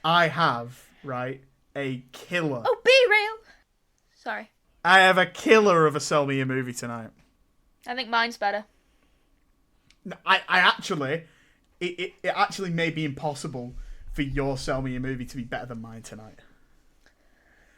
I have, right, a killer. Oh, be real. Sorry. I have a killer of a Sell Me a Movie tonight. I think mine's better. I actually, it actually may be impossible for your Sell Me a Movie to be better than mine tonight.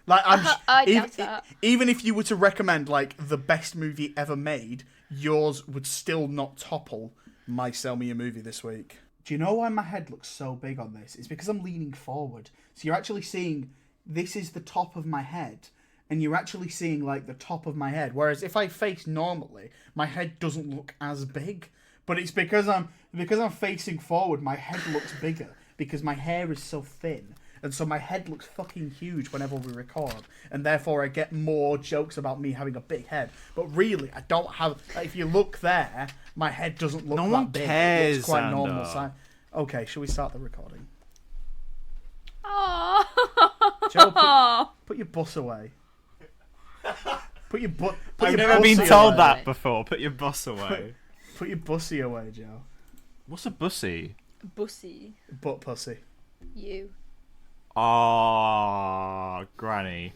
Like, I doubt that. Even if you were to recommend, like, the best movie ever made, yours would still not topple my Sell Me a Movie this week. Do you know why my head looks so big on this? It's because I'm leaning forward. So you're actually seeing, this is the top of my head, and you're actually seeing, like, the top of my head. Whereas if I face normally, my head doesn't look as big. But it's because I'm facing forward, my head looks bigger, because my hair is so thin. And so my head looks fucking huge whenever we record. And therefore I get more jokes about me having a big head. But really, I don't have... Like, if you look there, my head doesn't look that big. Cares, it's quite Xander. normal size. Okay, shall we start the recording? Oh. Joe, put your bus away. Put your butt. I've never been told that before. Put your bus away. Put your bussy away, Joe. What's a bussy? Bussy. Butt pussy. You. Ah, Granny.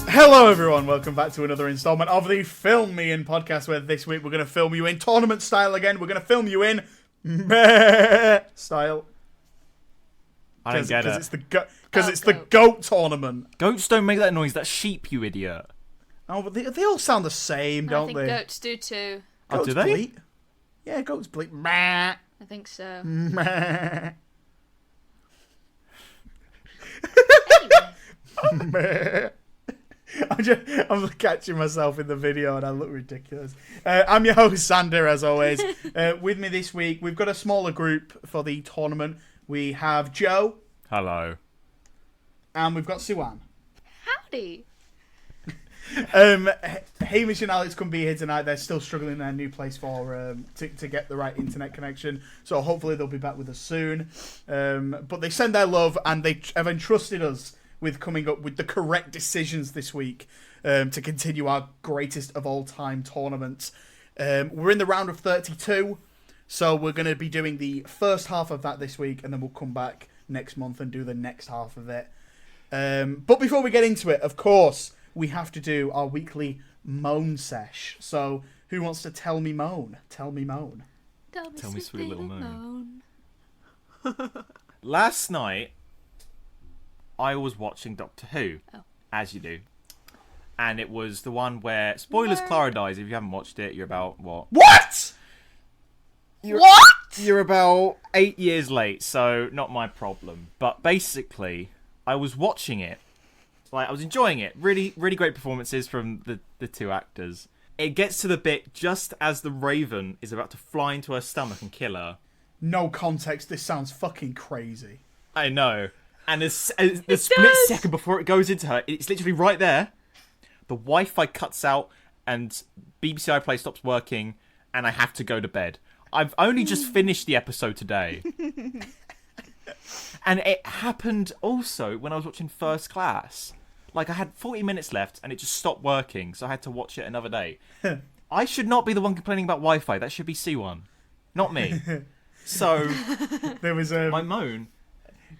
Hello everyone, welcome back to another installment of the Film Me In podcast, where this week we're going to film you in tournament style again. We're going to film you in meh style. I don't get it. Because it's the goat tournament. Goats don't make that noise. That's sheep, you idiot. Oh, but they all sound the same, don't they? I think goats do too. Oh, Goats do they? bleat. Yeah, goats bleat. Meh. I think so. Meh. Meh. I'm catching myself in the video and I look ridiculous. I'm your host, Xander, as always. With me this week, we've got a smaller group for the tournament. We have Joe. Hello. And we've got Siwan. Howdy. Hamish and Alex couldn't be here tonight. They're still struggling in their new place for to get the right internet connection. So hopefully they'll be back with us soon. But they send their love and they have entrusted us with coming up with the correct decisions this week to continue our greatest of all time tournament. We're in the round of 32. So we're going to be doing the first half of that this week, and then we'll come back next month and do the next half of it. But before we get into it, of course, we have to do our weekly moan sesh. So who wants to tell me moan? Tell me moan. Tell me sweet little moan. Last night, I was watching Doctor Who, as you do. And it was the one where, spoilers, Clara dies. If you haven't watched it, you're about, what? What? You're about 8 years late, so not my problem. But basically, I was watching it. Like, I was enjoying it. Really, really great performances from the two actors. It gets to the bit just as the Raven is about to fly into her stomach and kill her. No context, this sounds fucking crazy. I know. And the split second before it goes into her, it's literally right there. The Wi-Fi cuts out and BBC iPlayer stops working and I have to go to bed. I've only just finished the episode today. And it happened also when I was watching First Class. Like, I had 40 minutes left and it just stopped working, so I had to watch it another day. I should not be the one complaining about Wi-Fi. That should be Siwan, not me. So, There was my moan.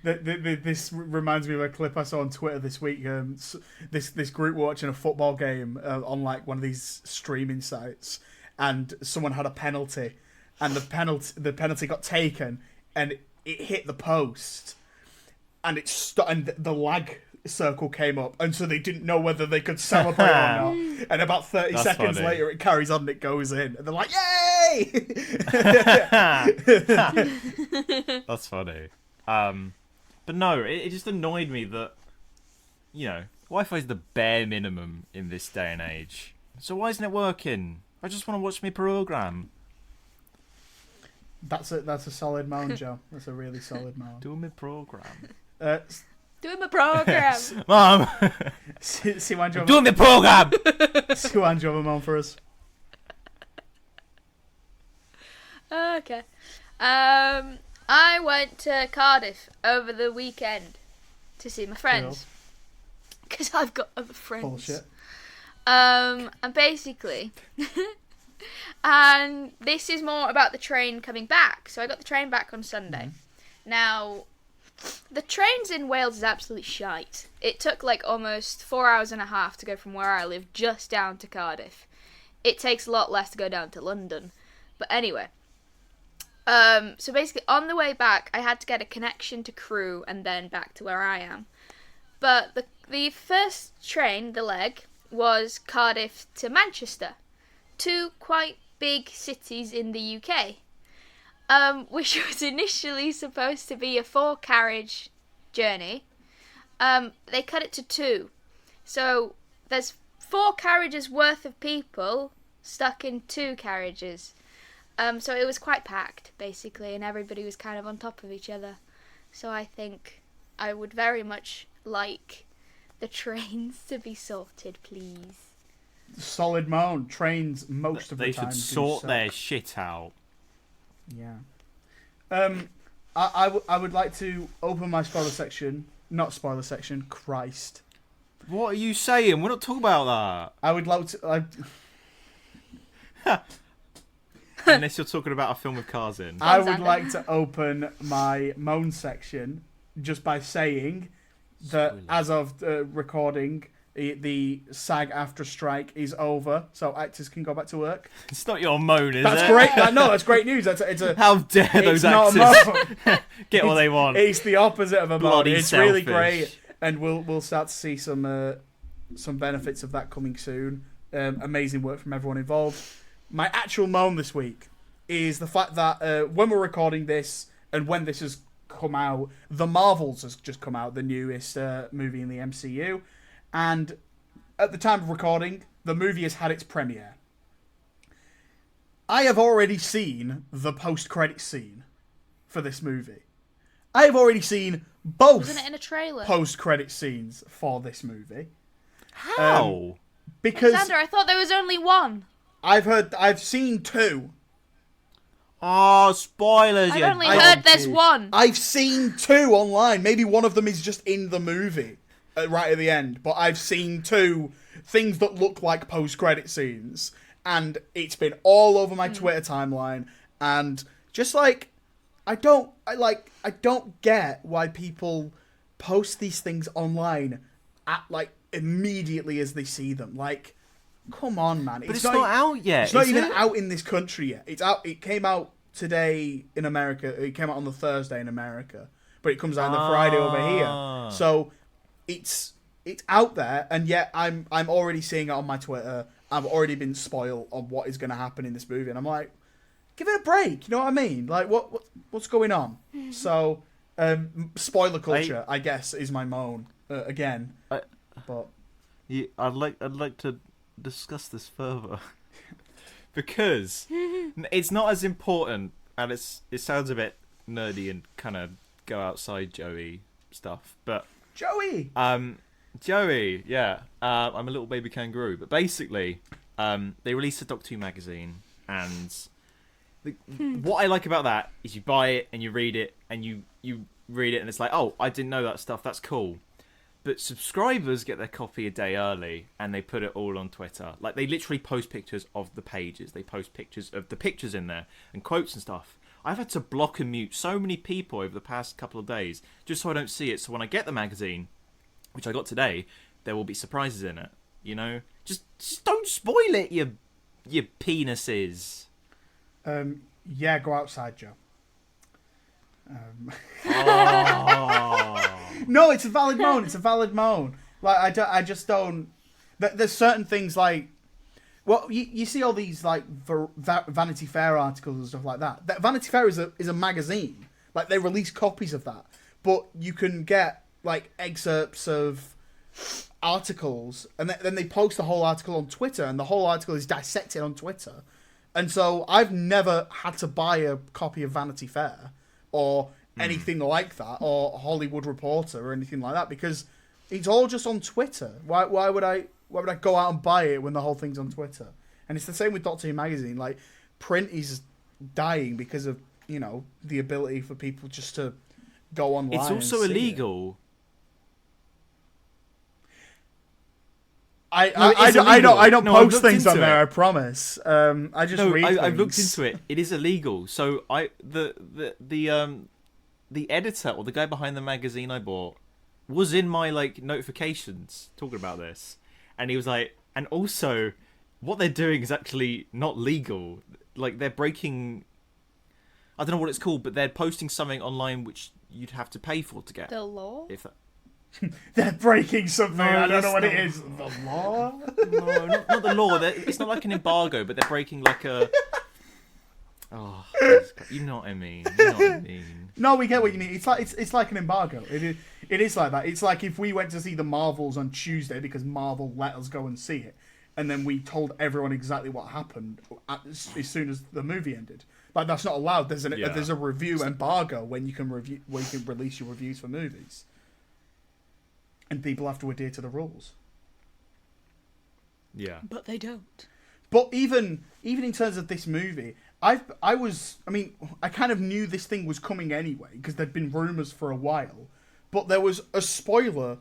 This reminds me of a clip I saw on Twitter this week. This group were watching a football game on like one of these streaming sites, and someone had a penalty, and the penalty got taken, and it hit the post, and and the lag circle came up, and so they didn't know whether they could celebrate or not. And about 30 seconds later, it carries on and it goes in, and they're like, "Yay!" That's funny. But no, it just annoyed me that, you know, Wi-Fi is the bare minimum in this day and age. So why isn't it working? I just want to watch my program. That's a solid moan, Joe. That's a really solid moan. Do my program. Doing my program. Mom! Siwan, do you Do my program! Siwan, do you have a moan for us? Okay. I went to Cardiff over the weekend to see my friends. because I've got other friends. Bullshit. And basically, and this is more about the train coming back. So I got the train back on Sunday. Now, the trains in Wales is absolutely shite. It took like almost 4 hours and a half to go from where I live just down to Cardiff. It takes a lot less to go down to London. But anyway, so basically on the way back, I had to get a connection to Crewe and then back to where I am. But the first train, the leg, was Cardiff to Manchester. 2 quite big cities in the UK. Which was initially supposed to be a 4-carriage journey. They cut it to 2. So there's 4 carriages worth of people stuck in 2 carriages. So it was quite packed, basically, and everybody was kind of on top of each other. So I think I would very much like the trains to be sorted, please. Solid moan. Trains most of the They time should do sort suck. their shit out. Yeah. I would like to open my spoiler section. Not spoiler section. Christ. What are you saying? We're not talking about I would like to. that. Unless you're talking about a film with cars in. I would Xander. like to open my moan section just by saying that Spoiler. as of recording, the SAG after strike is over, so actors can go back to work. It's not your moan, is That's it? great. No, that's great news. It's a. How dare those It's not a actors moan. get what they want? It's the opposite of a moan. Bloody It's really selfish. great, and we'll start to see some benefits of that coming soon. Amazing work from everyone involved. My actual moan this week is the fact that when we're recording this and when this has come out, The Marvels has just come out, the newest movie in the MCU, and at the time of recording, the movie has had its premiere. I have already seen the post-credit scene for this movie. I have already seen both Wasn't it in a trailer? post-credit scenes for this movie. How? Because Xander, I thought there was only one. I've seen 2. Oh, spoilers! I've you only donkey. heard there's one. I've seen 2 online. Maybe one of them is just in the movie, right at the end. But I've seen 2 things that look like post-credit scenes, and it's been all over my Twitter timeline. And just like, I don't get why people post these things online at like immediately as they see them. Like, come on, man! But it's not out yet. It's not is even it? out in this country yet. It's out. It came out today in America. It came out on the Thursday in America, but it comes out on the Friday over Ah. here. So it's out there, and yet I'm already seeing it on my Twitter. I've already been spoiled on what is going to happen in this movie, and I'm like, give it a break. You know what I mean? Like, what's going on? So, spoiler culture, I guess, is my moan again. But Yeah, I'd like to discuss this further because it's not as important, and it sounds a bit nerdy and kind of go outside Joey stuff, but Joey, Joey, yeah, I'm a little baby kangaroo, but basically, they released a Doctor Who magazine, and what I like about that is you buy it and you read it, and you read it, and it's like, oh, I didn't know that stuff. That's cool. But subscribers get their copy a day early, and they put it all on Twitter. Like, they literally post pictures of the pages. They post pictures of the pictures in there, and quotes and stuff. I've had to block and mute so many people over the past couple of days, just so I don't see it. So when I get the magazine, which I got today, there will be surprises in it. You know? Just don't spoil it, you penises. yeah, go outside, Joe. Oh. No, it's a valid moan. It's a valid moan. Like, I just don't. There's certain things like, well, you see all these like Vanity Fair articles and stuff like that. That Vanity Fair is a magazine. Like, they release copies of that, but you can get like excerpts of articles, and then they post the whole article on Twitter, and the whole article is dissected on Twitter. And so I've never had to buy a copy of Vanity Fair or anything like that, or Hollywood Reporter or anything like that, because it's all just on Twitter. Why would I go out and buy it when the whole thing's on Twitter? And it's the same with Doctor Who magazine. Like, print is dying because of, you know, the ability for people just to go online. It's also and see illegal. I don't No, I've post looked things on into there. it. I promise. I just read things. I've looked into it. It is illegal. So the editor or the guy behind the magazine I bought was in my like notifications talking about this, and he was like, and also what they're doing is actually not legal. Like they're breaking. I don't know what it's called, but they're posting something online which you'd have to pay for to get. The law? If that... They're breaking something. No, I don't know that's what it not- is. The law? No, not the law. It's not like an embargo, but they're breaking like a. Oh, you know what I mean. You know what I mean. No, we get what you mean. It's like an embargo. It is like that. It's like if we went to see the Marvels on Tuesday because Marvel let us go and see it, and then we told everyone exactly what happened as soon as the movie ended. Like that's not allowed. There's a review embargo when you can release your reviews for movies, and people have to adhere to the rules. Yeah. But they don't. But even in terms of this movie, I kind of knew this thing was coming anyway because there'd been rumors for a while, but there was a spoiler.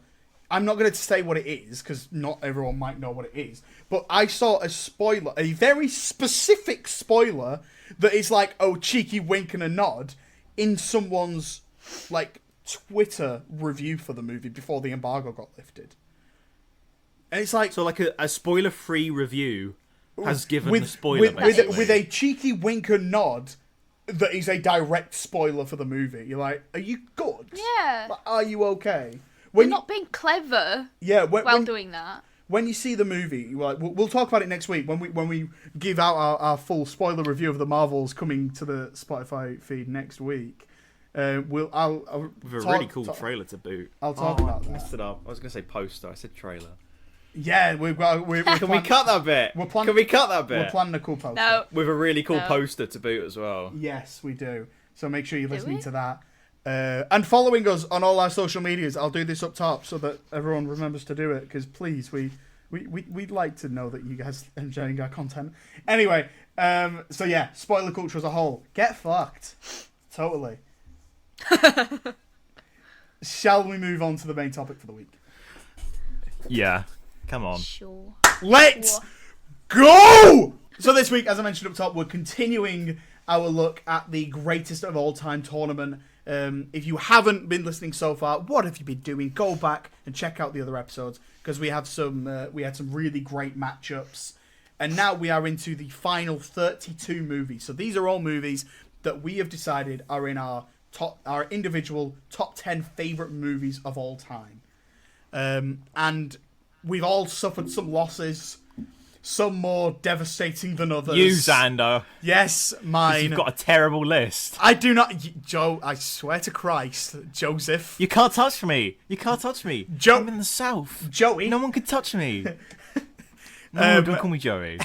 I'm not going to say what it is because not everyone might know what it is, but I saw a spoiler, a very specific spoiler that is like, oh, cheeky wink and a nod in someone's like Twitter review for the movie before the embargo got lifted. And it's like, So like a spoiler-free review has given the spoiler with a cheeky wink and nod that is a direct spoiler for the movie. You're like, are you good? Yeah. Like, are you okay? You're not being clever while doing that. When you see the movie, like we'll talk about it next week when we give out our full spoiler review of the Marvels coming to the Spotify feed next week. I'll with a really cool trailer to boot. I'll talk about that. I messed it up. I was going to say poster. I said trailer. Yeah, we're Can we cut that bit? Can we cut that bit? We're planning a cool poster. No. With a really cool No. poster to boot as well. Yes, we do. So make sure you're Do listening we? to that. And following us on all our social medias. I'll do this up top so that everyone remembers to do it. Because please, we'd like to know that you guys are enjoying our content. Anyway, so yeah, spoiler culture as a whole. Get fucked. Totally. Shall we move on to the main topic for the week? Yeah. Come on. Sure. Let's go! So this week, as I mentioned up top, we're continuing our look at the greatest of all time tournament. If you haven't been listening so far, what have you been doing? Go back and check out the other episodes because we had some really great matchups, and now we are into the final 32 movies. So these are all movies that we have decided are in our individual top 10 favorite movies of all time, and we've all suffered some losses. Some more devastating than others. You, Xander. Yes, mine. You've got a terrible list. I do not... Joe, I swear to Christ. Joseph. You can't touch me. You can't touch me. I'm in the south. Joey. No one can touch me. No, don't call me Joey.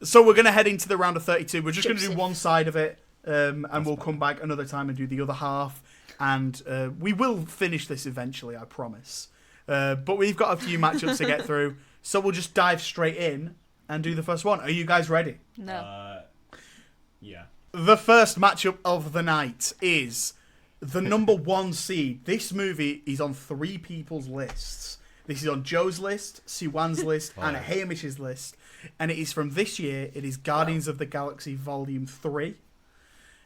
So we're going to head into the round of 32. We're just going to do Joseph. one side of it, and we'll come back another time and do the other half. And we will finish this eventually, I promise. But we've got a few matchups to get through. So we'll just dive straight in and do the first one. Are you guys ready? No. Yeah. The first matchup of the night is the number 1 seed. This movie is on 3 people's lists. This is on Joe's list, Siwan's list, and Hamish's list. And it is from this year. It is Guardians of the Galaxy Volume 3.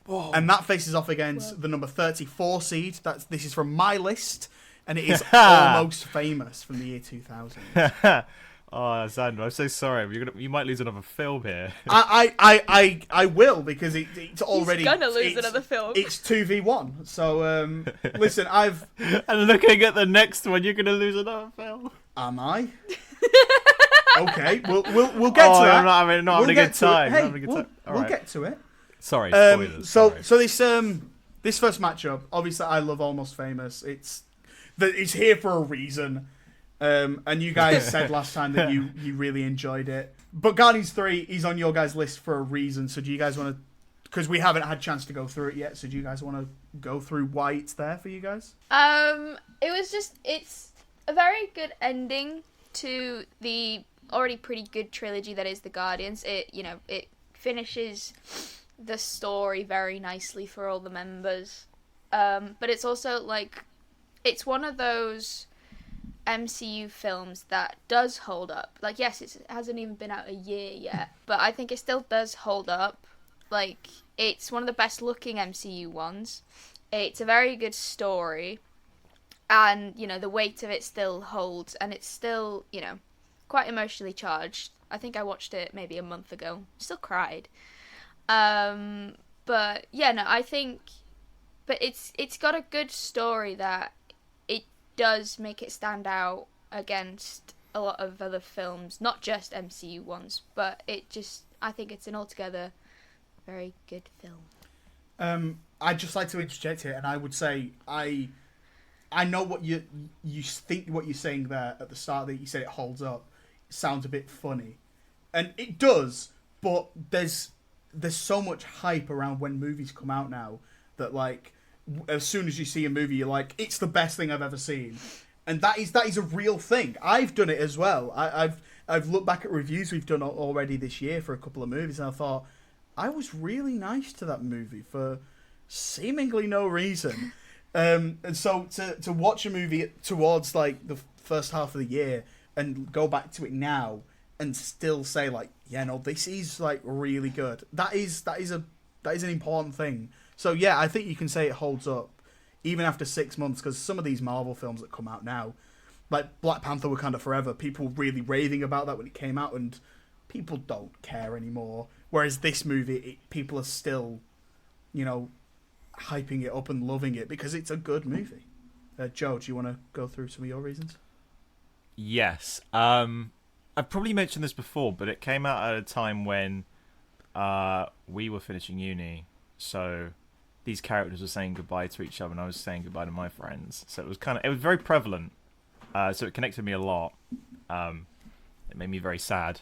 Whoa. And that faces off against the number 34 seed. This is from my list. And it is Almost Famous from the year 2000. Oh, Xander, I'm so sorry. You might lose another film here. I will because it's already. He's gonna lose another film. It's 2v1. So listen, I've. And looking at the next one, you're gonna lose another film. Am I? Okay, we'll get to that. I'm not having a good time. Hey, Not having a good time. All we'll right. get to it. Sorry, spoilers. So sorry. this first matchup, obviously, I love Almost Famous. It's here for a reason. And you guys said last time that you really enjoyed it. But Guardians 3 is on your guys' list for a reason. So do you guys want to... Because we haven't had a chance to go through it yet. So do you guys want to go through why it's there for you guys? It's a very good ending to the already pretty good trilogy that is the Guardians. It finishes the story very nicely for all the members. But it's also, like... It's one of those... MCU films that does hold up. Like, yes, it hasn't even been out a year yet, but I think it still does hold up. Like, it's one of the best looking MCU ones. It's a very good story, and, you know, the weight of it still holds, and it's still, you know, quite emotionally charged. I think I watched it maybe a month ago. Still cried. But yeah, no, I think, but it's got a good story that it does make it stand out against a lot of other films, not just MCU ones, but I think it's an altogether very good film. I'd just like to interject here, and I would say I know what you think what you're saying there at the start, that you said it holds up. It sounds a bit funny, and it does, but there's so much hype around when movies come out now that, like, as soon as you see a movie, you're like, it's the best thing I've ever seen, and that is a real thing. I've done it as well. I've looked back at reviews we've done already this year for a couple of movies, and I thought I was really nice to that movie for seemingly no reason. And so to watch a movie towards, like, the first half of the year and go back to it now and still say, like, yeah, no, this is, like, really good. That is an important thing. So yeah, I think you can say it holds up even after 6 months, because some of these Marvel films that come out now, like Black Panther Wakanda Forever, people were really raving about that when it came out, and people don't care anymore. Whereas this movie, people are still, you know, hyping it up and loving it because it's a good movie. Joe, do you want to go through some of your reasons? Yes. I've probably mentioned this before, but it came out at a time when we were finishing uni, so these characters were saying goodbye to each other, and I was saying goodbye to my friends. So it was very prevalent. So it connected me a lot. It made me very sad,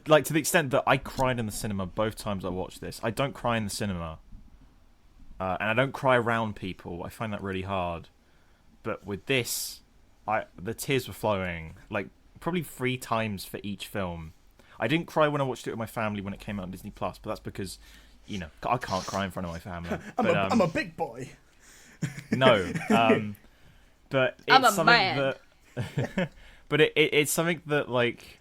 like, to the extent that I cried in the cinema both times I watched this. I don't cry in the cinema, and I don't cry around people. I find that really hard. But with this, the tears were flowing, like, probably 3 times for each film. I didn't cry when I watched it with my family when it came out on Disney Plus, but that's because, you know, I can't cry in front of my family. I'm a big boy. No, but it's I'm a something man. that. But it's something that, like,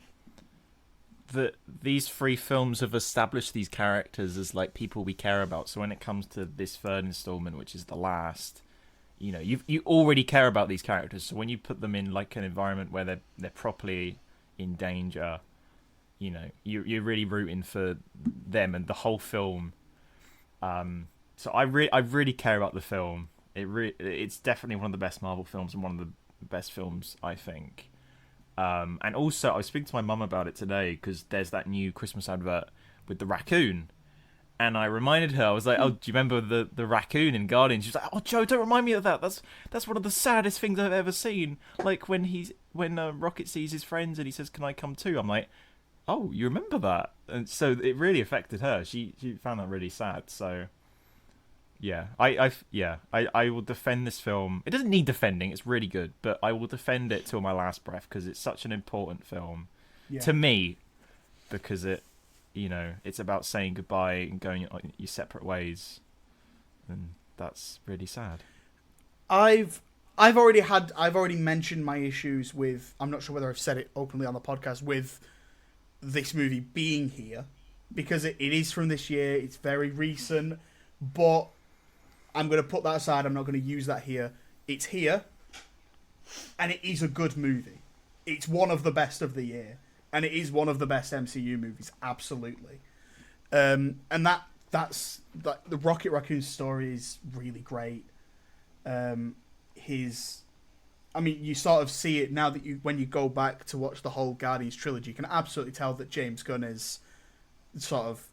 that these 3 films have established these characters as, like, people we care about. So when it comes to this 3rd installment, which is the last, you know, you already care about these characters. So when you put them in, like, an environment where they're properly in danger, you know, you're really rooting for them and the whole film. So I really care about the film. It's definitely one of the best Marvel films and one of the best films, I think. And also, I was speaking to my mum about it today because there's that new Christmas advert with the raccoon. And I reminded her, I was like, oh, do you remember the raccoon in Guardians? She was like, oh, Joe, don't remind me of that. That's one of the saddest things I've ever seen. Like, when Rocket sees his friends and he says, can I come too? I'm like, oh, you remember that? And so it really affected her. She found that really sad. So, yeah, I will defend this film. It doesn't need defending. It's really good. But I will defend it till my last breath because it's such an important film to me, because it's about saying goodbye and going your separate ways, and that's really sad. I've already mentioned my issues with, I'm not sure whether I've said it openly on the podcast, with this movie being here, because it is from this year. It's very recent, but I'm going to put that aside. I'm not going to use that here. It's here, and it is a good movie. It's one of the best of the year, and it is one of the best MCU movies, absolutely. And that's like, the Rocket Raccoon story is really great. You sort of see it now that when you go back to watch the whole Guardians trilogy, you can absolutely tell that James Gunn is sort of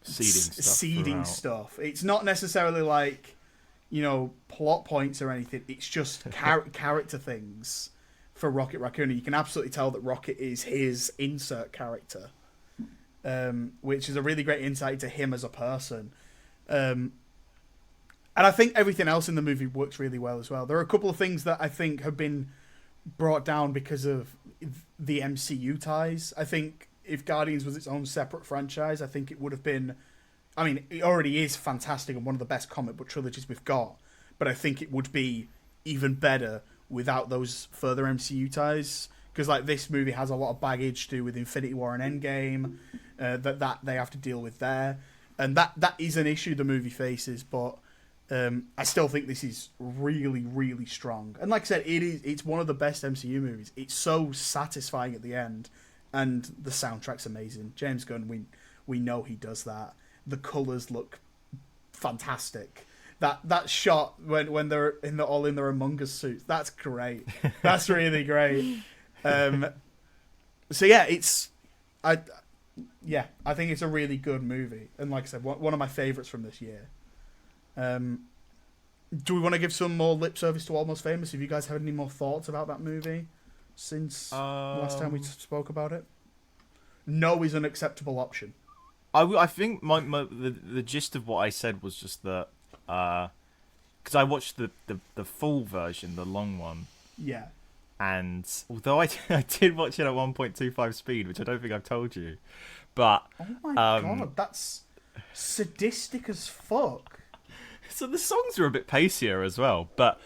seeding stuff. It's not necessarily like, plot points or anything. It's just character things for Rocket Raccoon. You can absolutely tell that Rocket is his insert character, which is a really great insight to him as a person. And I think everything else in the movie works really well as well. There are a couple of things that I think have been brought down because of the MCU ties. I think if Guardians was its own separate franchise, I think it would have been... I mean, it already is fantastic and one of the best comic book trilogies we've got, but I think it would be even better without those further MCU ties. Because like this movie has a lot of baggage to do with Infinity War and Endgame that they have to deal with there, and that is an issue the movie faces. But I still think this is really, really strong. And like I said, it's one of the best MCU movies. It's so satisfying at the end, and the soundtrack's amazing. James Gunn, we know he does that. The colours look fantastic. That shot when they're all in their Among Us suits, that's great. That's really great. So yeah, I think it's a really good movie, and like I said, one of my favourites from this year. Do we want to give some more lip service to Almost Famous? Have you guys had any more thoughts about that movie since last time we spoke about it? No is an acceptable option. I think the gist of what I said was just that because I watched the full version, the long one. Yeah. And although I did watch it at 1.25 speed, which I don't think I've told you, but oh my god, that's sadistic as fuck. So the songs are a bit pacier as well, but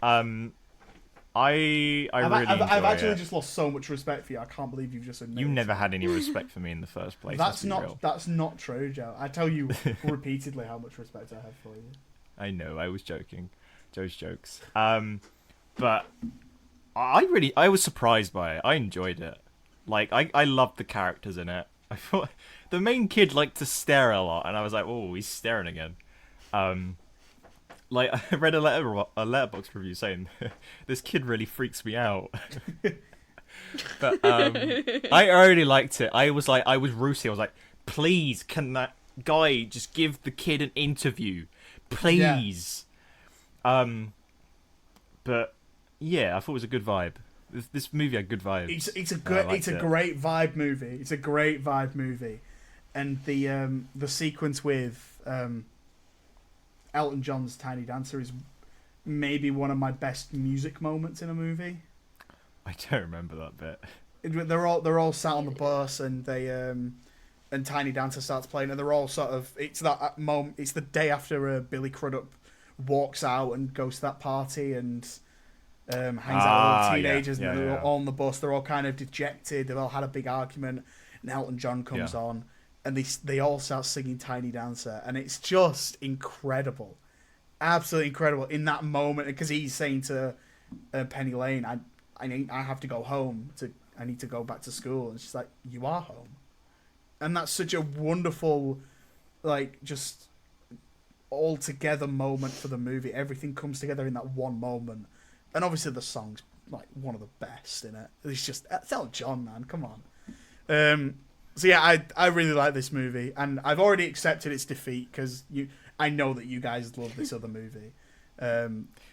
I really enjoy I've actually it. just lost so much respect for you. I can't believe you've just admitted. You never had any respect for me in the first place. That's not true, Joe. I tell you repeatedly how much respect I have for you. I know, I was joking. Joe's jokes. But I was surprised by it. I enjoyed it. Like, I loved the characters in it. I thought the main kid liked to stare a lot, and I was like, oh, he's staring again. Like, I read a letterbox review saying this kid really freaks me out. But I already liked it. I was rooting. I was like, please, can that guy just give the kid an interview, please? Yeah. But yeah, I thought it was a good vibe. This movie had good vibes. It's a great vibe movie. It's a great vibe movie, and the sequence with Elton John's Tiny Dancer is maybe one of my best music moments in a movie. I don't remember that bit. They're all sat on the bus, and they and Tiny Dancer starts playing, and they're all sort of. It's that moment. It's the day after Billy Crudup walks out and goes to that party and hangs out with all the teenagers, and they're all on the bus. They're all kind of dejected. They've all had a big argument, and Elton John comes on, and they all start singing Tiny Dancer, and it's just incredible, absolutely incredible in that moment, because he's saying to Penny Lane, I have to go home. I need to go back to school, and she's like, you are home, and that's such a wonderful, like, just all together moment for the movie. Everything comes together in that one moment, and obviously the song's like one of the best in it. It's Elton John, man, come on. So yeah, I really like this movie, and I've already accepted its defeat because I know that you guys love this other movie.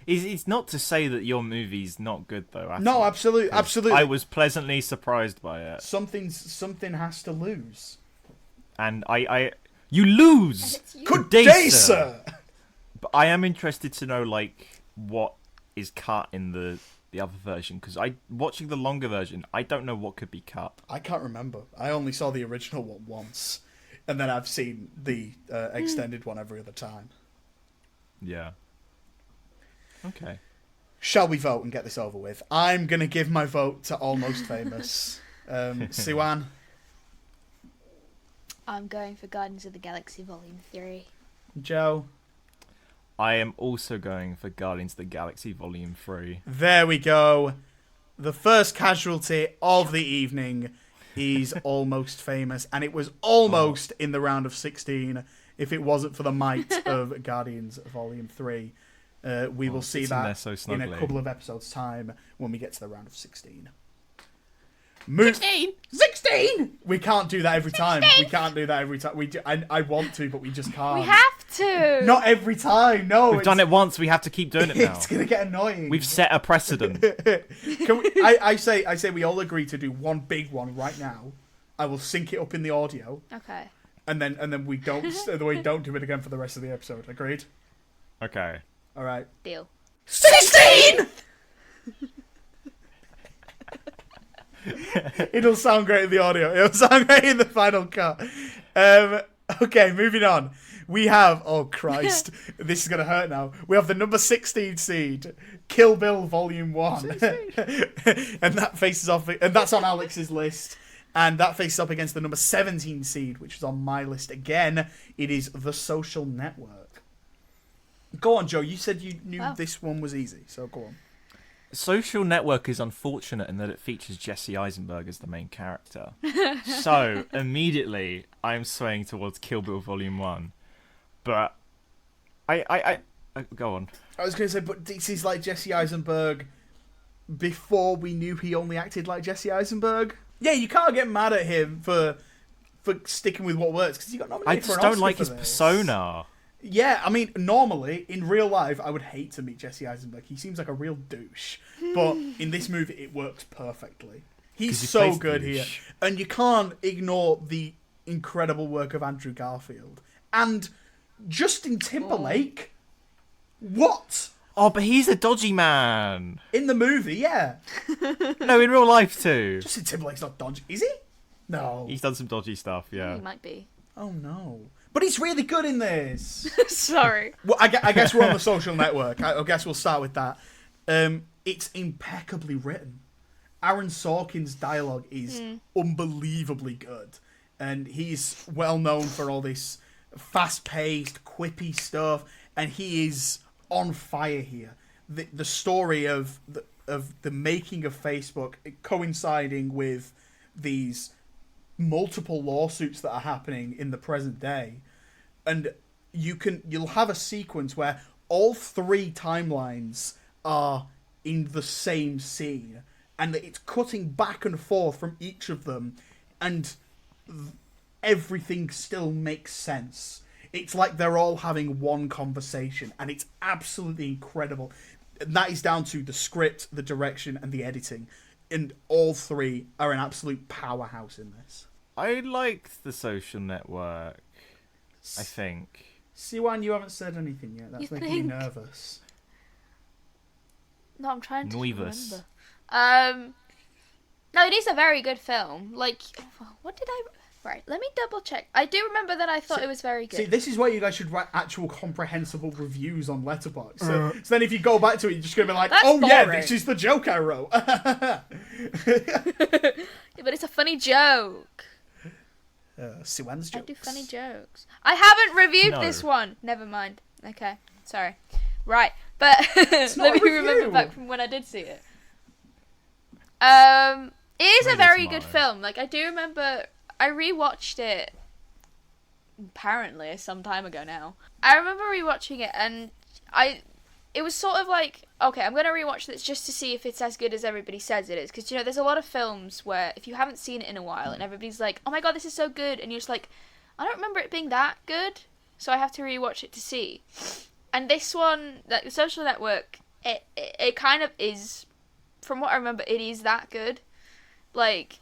It's not to say that your movie's not good though. No, absolutely. I was pleasantly surprised by it. Something has to lose, and you lose. Good day, sir. But I am interested to know like what is cut in the other version, because watching the longer version, I don't know what could be cut. I can't remember. I only saw the original one once, and then I've seen the extended one every other time. Yeah. Okay. Shall we vote and get this over with? I'm going to give my vote to Almost Famous. Siwan? I'm going for Guardians of the Galaxy Volume 3. Joe? I am also going for Guardians of the Galaxy Volume 3. There we go. The first casualty of the evening is Almost Famous, and it was almost in the round of 16 if it wasn't for the might of Guardians Volume 3. We will see that in a couple of episodes' time when we get to the round of 16. 16! We can't do that every time. We can't do that every time. I want to, but we just can't. We have to! Not every time, no. We've done it once, we have to keep doing it now. It's going to get annoying. We've set a precedent. I say we all agree to do one big one right now. I will sync it up in the audio. Okay. And then we don't do it again for the rest of the episode. Agreed? Okay. All right. Deal. 16! It'll sound great in the audio. It'll sound great in the final cut. Okay, moving on. We have, oh Christ, this is going to hurt now. We have the number 16 seed, Kill Bill Volume 1. And that faces off, and that's on Alex's list. And that faces up against the number 17 seed, which is on my list again. It is The Social Network. Go on, Joe. You said you knew this one was easy, so go on. Social Network is unfortunate in that it features Jesse Eisenberg as the main character. So, immediately, I'm swaying towards Kill Bill Volume 1. But, I go on. I was going to say, but this is like Jesse Eisenberg before we knew he only acted like Jesse Eisenberg. Yeah, you can't get mad at him for sticking with what works, because he got nominated for an Oscar. I just don't like his persona. Yeah, I mean, normally, in real life, I would hate to meet Jesse Eisenberg. He seems like a real douche. But in this movie, it works perfectly. He's so good here. And you can't ignore the incredible work of Andrew Garfield. And Justin Timberlake? What? Oh, but he's a dodgy man. In the movie, yeah. No, in real life, too. Justin Timberlake's not dodgy, is he? No. He's done some dodgy stuff, yeah. He might be. Oh, no. But he's really good in this. Sorry. Well, I guess we're on The Social Network. I guess we'll start with that. It's impeccably written. Aaron Sorkin's dialogue is unbelievably good. And he's well known for all this fast-paced, quippy stuff. And he is on fire here. The story of the making of Facebook coinciding with these multiple lawsuits that are happening in the present day, and you'll have a sequence where all three timelines are in the same scene, and it's cutting back and forth from each of them, and everything still makes sense. It's like they're all having one conversation, and it's absolutely incredible. And that is down to the script, the direction, and the editing, and all three are an absolute powerhouse in this. I liked The Social Network, I think. Siwan, you haven't said anything yet. That's making me nervous. No, I'm trying to Nervous. remember. No, it is a very good film. Like, what did I... Right, let me double check. I do remember that I thought it was very good. See, this is where you guys should write actual comprehensible reviews on Letterboxd. So then if you go back to it, you're just going to be like, That's oh boring. yeah, this is the joke I wrote. Yeah, but it's a funny joke. Siwan's jokes. I do funny jokes. I haven't reviewed this one. Never mind. Okay, sorry. Right, but let me remember back from when I did see it. It is a very good film. Like, I do remember... I rewatched it, apparently, some time ago now. I remember rewatching it, and it was sort of like, okay, I'm going to rewatch this just to see if it's as good as everybody says it is. Because, there's a lot of films where if you haven't seen it in a while, and everybody's like, oh my god, this is so good, and you're just like, I don't remember it being that good, so I have to rewatch it to see. And this one, like, The Social Network, it kind of is, from what I remember, it is that good. Like...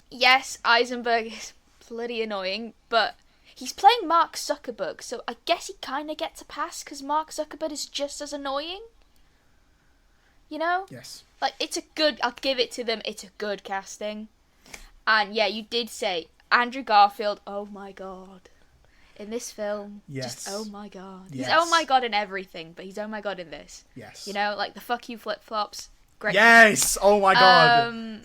Yes, Eisenberg is bloody annoying, but he's playing Mark Zuckerberg, so I guess he kind of gets a pass because Mark Zuckerberg is just as annoying. You know? Yes. Like, I'll give it to them, it's a good casting. And yeah, you did say, Andrew Garfield, oh my god. In this film, just oh my god. Yes. He's oh my god in everything, but he's oh my god in this. Yes. You know, like the fuck you flip-flops. Great. Yes! Oh my god.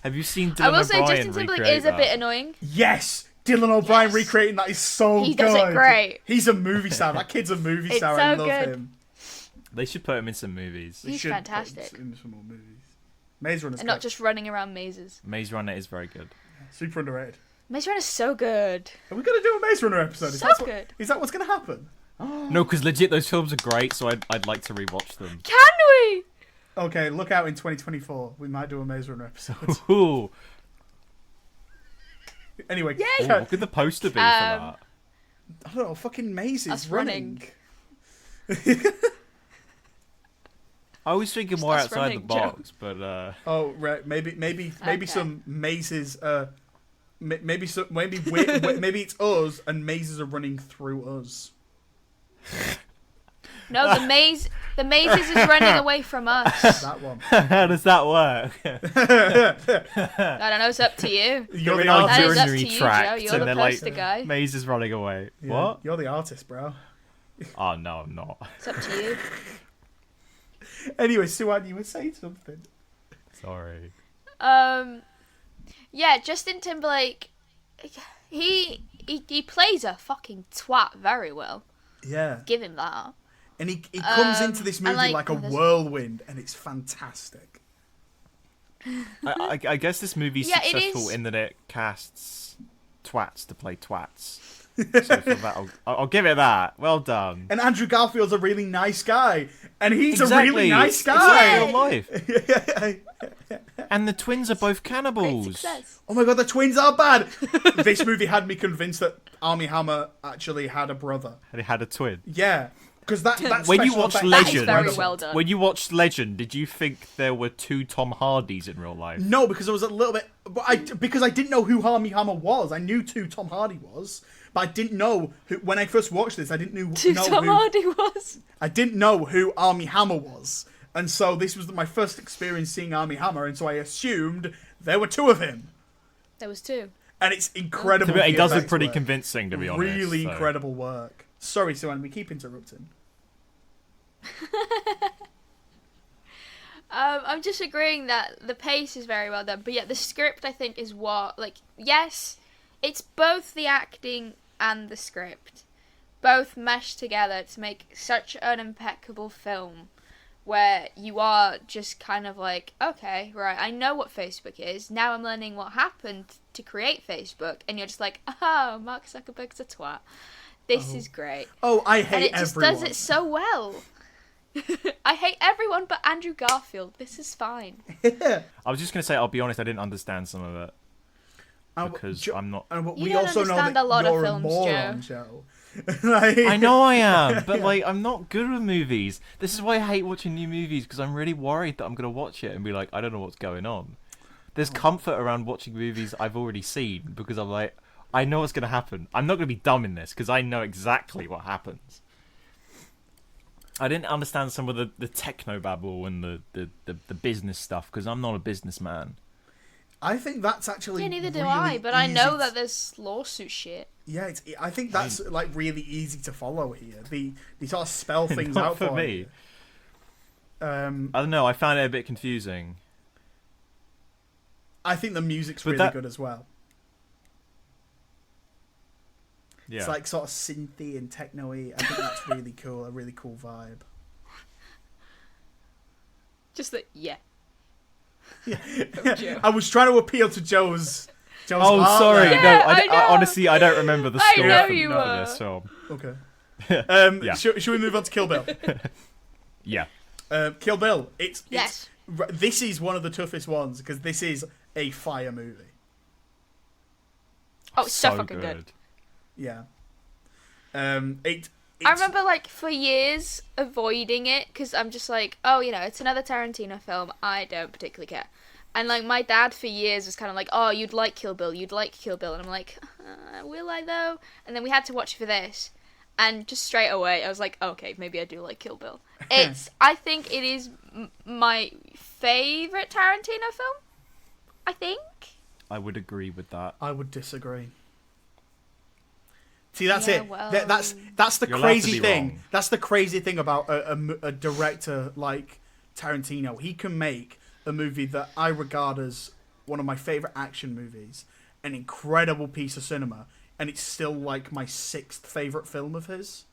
Have you seen Dylan I will say O'Brien Justin Timberlake recreate is a bit annoying. Yes! Dylan O'Brien recreating that is so good. He does it great. He's a movie star. That kid's a movie star. so I love good. him. They should put him in some movies. They He's should fantastic. put him in some more movies. Maze Runner's And good. not just running around mazes. Maze Runner is very good. Super underrated. Maze Runner's so good. Are we going to do a Maze Runner episode? So good. Is that what's going to happen? No, because legit, those films are great, so I'd like to rewatch them. Can we? Okay, look out in 2024. We might do a Maze Runner episode. Ooh. Anyway, Yay! Ooh, what could the poster be for that? I don't know, fucking mazes Us running. I was thinking more us outside the running, box, but Oh, right. Maybe Okay. some mazes. Maybe it's us and mazes are running through us. No, the maze is running away from us. That one. How does that work? I don't know. It's up to you. You're We're the in our That is artist. up to urinary you, tract, Joe. You're and the they're like, poster guy. Maze is running away. Yeah, What? You're the artist, bro. Oh no, I'm not. It's up to you. Anyway, Siwan, you were saying something. Sorry. Yeah, Justin Timberlake, he plays a fucking twat very well. Yeah. Give him that. And he comes into this movie and, like a there's- whirlwind, and it's fantastic. I guess this movie's Yeah, it successful is. in that it casts twats to play twats. So for that, I'll give it that. Well done. And Andrew Garfield's a really nice guy, and he's Exactly. a really nice It's like guy. real life. And the twins are both Great cannibals. success. Oh my god, the twins are bad. This movie had me convinced that Armie Hammer actually had a brother. And it had a twin. Yeah, because that When you special watched effect- That is Legend, very well done. When you watched Legend, did you think there were 2 Tom Hardys in real life? No, because I was a little bit, because I didn't know who Armie Hammer was. I knew who Tom Hardy was, but I didn't know who. When I first watched this, I didn't know Tom who. Hardy was. I didn't know who Armie Hammer was, and so this was my first experience seeing Armie Hammer, and so I assumed there were 2 of him, There was 2. and it's incredible. It does look VFX pretty work. convincing, to be honest. Really so. incredible work. Sorry, Siwan, we keep interrupting. I'm just agreeing that the pace is very well done, but yet the script I think is what, like, yes, it's both the acting and the script, both meshed together to make such an impeccable film, where you are just kind of like, okay, right, I know what Facebook is, now I'm learning what happened to create Facebook, and you're just like, oh, Mark Zuckerberg's a twat. This is great. Oh, I And hate it just everyone. does it so well. I hate everyone but Andrew Garfield. This is fine. I was just going to say, I'll be honest, I didn't understand some of it. And Because Jo- I'm not... and You we don't also know understand that a lot of you're films, a moron, Joe. Like- I know I am, but like I'm not good with movies. This is why I hate watching new movies, because I'm really worried that I'm going to watch it and be like, I don't know what's going on. There's comfort around watching movies I've already seen, because I'm like, I know what's going to happen. I'm not going to be dumb in this, because I know exactly what happens. I didn't understand some of the techno-babble and the business stuff, because I'm not a businessman. I think that's actually Yeah, neither do really I, but I know easy that there's lawsuit shit. Yeah, I think that's like really easy to follow here. They sort of spell things Not out for for me. you. I don't know, I found it a bit confusing. I think the music's But really that- good as well. Yeah. It's like sort of synthy and techno-y. I think that's really cool. A really cool vibe. Just that, yeah. Joe. I was trying to appeal to Joe's. Oh, heart sorry. there. No, Yeah, I I know. honestly, I don't remember the I story know from you this were. film. Okay. Yeah. Should we move on to Kill Bill? Yeah. Kill Bill. Yes. This is one of the toughest ones because this is a fire movie. Oh, it's so fucking good. Yeah. I remember, like, for years avoiding it because I'm just like, oh, you know, it's another Tarantino film. I don't particularly care. And, like, my dad for years was kind of like, oh, you'd like Kill Bill. You'd like Kill Bill. And I'm like, will I, though? And then we had to watch it for this. And just straight away, I was like, okay, maybe I do like Kill Bill. I think it is my favourite Tarantino film. I think. I would agree with that. I would disagree. See, that's Yeah, it. well- That's the You're allowed to crazy be thing. wrong. That's the crazy thing about a director like Tarantino. He can make a movie that I regard as one of my favorite action movies, an incredible piece of cinema, and it's still like my 6th favorite film of his.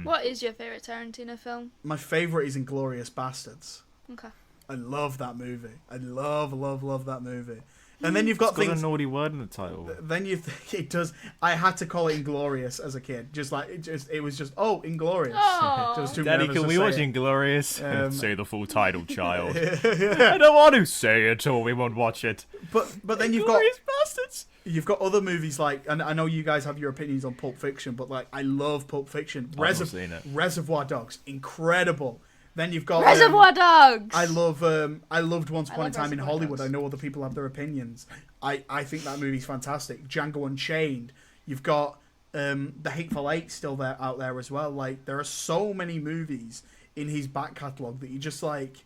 What is your favourite Tarantino film? My favorite is Inglourious Bastards. Okay. I love that movie. I love that movie. And then you've got It's got things. a naughty word in the title. Then you think it does. I had to call it Inglorious as a kid. Just like it was just Inglorious. Aw. Just too Daddy, nervous can to we say watch it. Inglorious? Um, Say the full title, child. I don't want to say it, or we won't watch it. But then you've got Inglorious Bastards. you've got other movies like, and I know you guys have your opinions on Pulp Fiction, but like I love Pulp Fiction. I've not seen it. Reservoir Dogs, incredible. Then you've got Reservoir Dogs! I loved Once Upon a love Time in Reservoir Hollywood. Dogs. I know other people have their opinions. I think that movie's fantastic. Django Unchained. You've got The Hateful Eight still there out there as well. Like, there are so many movies in his back catalogue that you just like,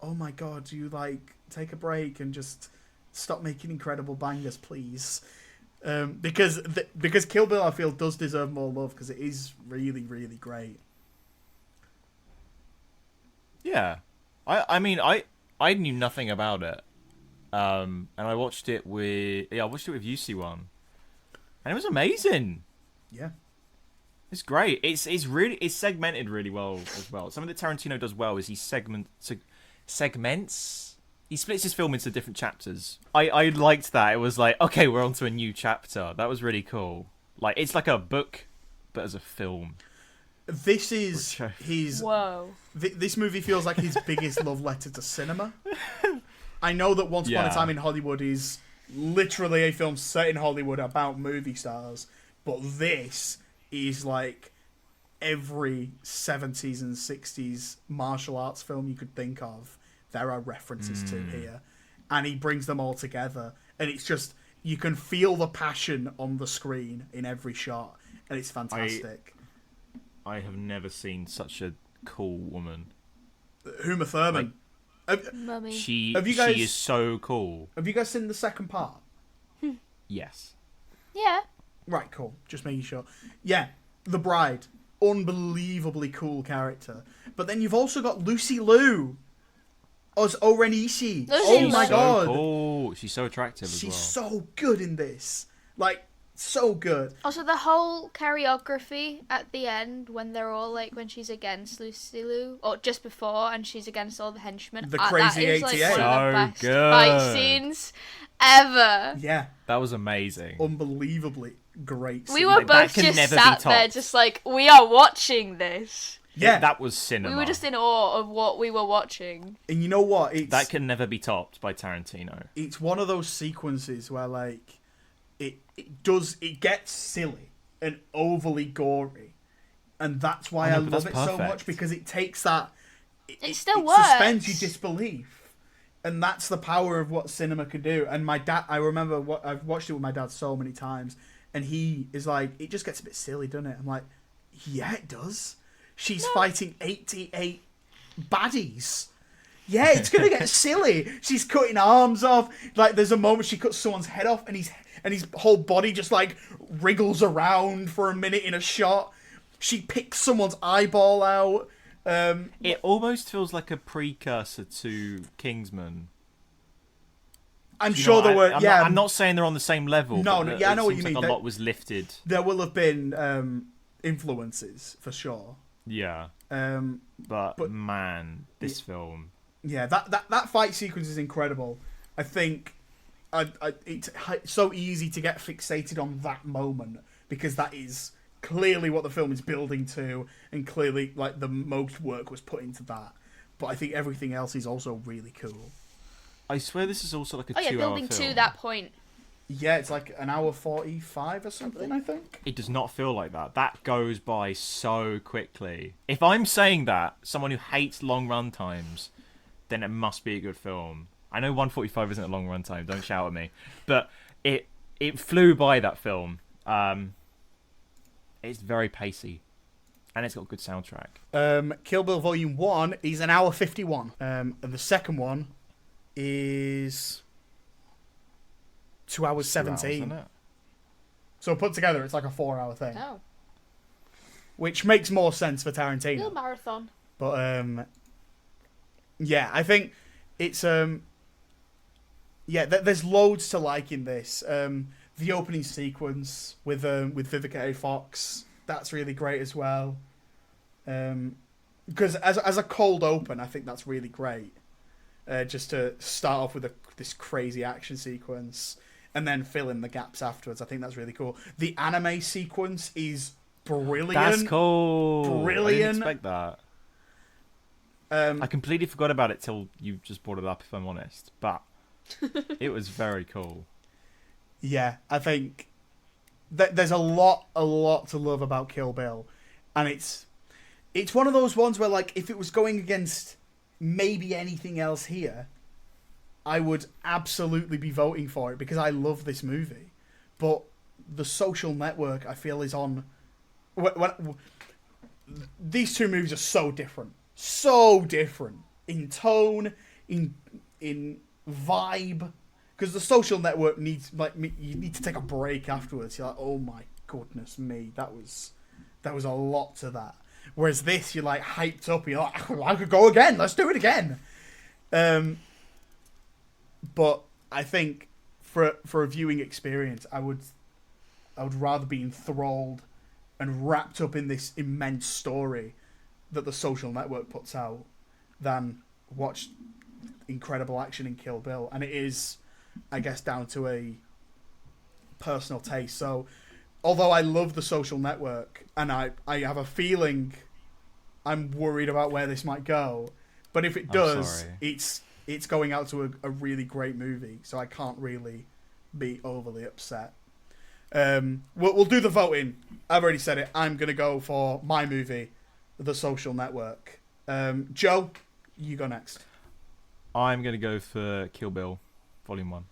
oh my god, do you like take a break and just stop making incredible bangers, please? Because Kill Bill, I feel, does deserve more love because it is really, really great. Yeah, I mean, I knew nothing about it, and I watched it with you, Siwan, and it was amazing. Yeah, it's great. It's segmented really well as well. Something that Tarantino does well is he segments. He splits his film into different chapters. I liked that. It was like, okay, we're on to a new chapter. That was really cool. Like, it's like a book, but as a film. This is his... Whoa. This movie feels like his biggest love letter to cinema. I know that Once Upon a Time in Hollywood is literally a film set in Hollywood about movie stars, but this is like every 70s and 60s martial arts film you could think of. There are references to here, and he brings them all together, and it's just, you can feel the passion on the screen in every shot, and it's fantastic. I have never seen such a cool woman. Uma Thurman. Mummy. She is so cool. Have you guys seen the second part? Yes. Yeah. Right, cool. Just making sure. Yeah, The Bride. Unbelievably cool character. But then you've also got Lucy Liu as Orenishi. Oh my god. Cool. She's so attractive as well. She's so good in this. Like, so good. Also, the whole choreography at the end, when they're all like, when she's against Lucy Liu, or just before, and she's against all the henchmen. The crazy that is, like, 88. one of the best good. fight scenes ever. Yeah. That was amazing. Unbelievably great scene. We were both can just never be sat there, topped. just like, we are watching this. Yeah. That was cinema. We were just in awe of what we were watching. And you know what? That can never be topped by Tarantino. It's one of those sequences where, like, it gets silly and overly gory, and that's why I love it so much, because it takes that. It still works. Suspends your disbelief, and that's the power of what cinema can do. And my dad, I remember I've watched it with my dad so many times, and he is like, it just gets a bit silly, doesn't it? I'm like, yeah, it does. She's fighting 88 baddies. Yeah, it's gonna get silly. She's cutting arms off. Like, there's a moment she cuts someone's head off, and his whole body just like wriggles around for a minute in a shot. She picks someone's eyeball out. It almost feels like a precursor to Kingsman. I'm sure there were. I'm not saying they're on the same level. No, I know what you mean. Like a lot was lifted. There will have been influences for sure. Yeah. But man, this film. Yeah, that fight sequence is incredible. I think it's so easy to get fixated on that moment, because that is clearly what the film is building to, and clearly, like, the most work was put into that. But I think everything else is also really cool. I swear this is also like a 2 hour building film. to that point. Yeah, it's like an hour 45 or something, I think. It does not feel like that. That goes by so quickly. If I'm saying that, someone who hates long run times, then it must be a good film. I know 145 isn't a long run time, don't shout at me. But it flew by, that film. It's very pacey. And it's got a good soundtrack. Kill Bill Volume 1 is an hour 51. And the second one is 2 hours 17. Isn't it? So put together, it's like a 4-hour thing. Oh. Which makes more sense for Tarantino. Real marathon. But, yeah, I think it's, there's loads to like in this. The opening sequence with Vivica A. Fox, that's really great as well. Because as a cold open, I think that's really great. Just to start off with this crazy action sequence and then fill in the gaps afterwards. I think that's really cool. The anime sequence is brilliant. That's cool. Brilliant. I didn't expect that. I completely forgot about it till you just brought it up, if I'm honest. But it was very cool. Yeah, I think there's a lot to love about Kill Bill. And it's one of those ones where, like, if it was going against maybe anything else here, I would absolutely be voting for it, because I love this movie. But The Social Network, I feel, is on. These two movies are so different in tone, in vibe. Because The Social Network needs you need to take a break afterwards. You're like, oh my goodness me, that was a lot to that. Whereas this, you're like hyped up. You're like, I could go again. Let's do it again. But I think for a viewing experience, I would rather be enthralled and wrapped up in this immense story that The Social Network puts out than watch incredible action in Kill Bill. And it is, I guess, down to a personal taste. So, although I love The Social Network, and I have a feeling I'm worried about where this might go, but if it does, it's going out to a really great movie, so I can't really be overly upset. We'll do the voting. I've already said it. I'm going to go for my movie, The Social Network. Joe, you go next. I'm going to go for Kill Bill, Volume 1.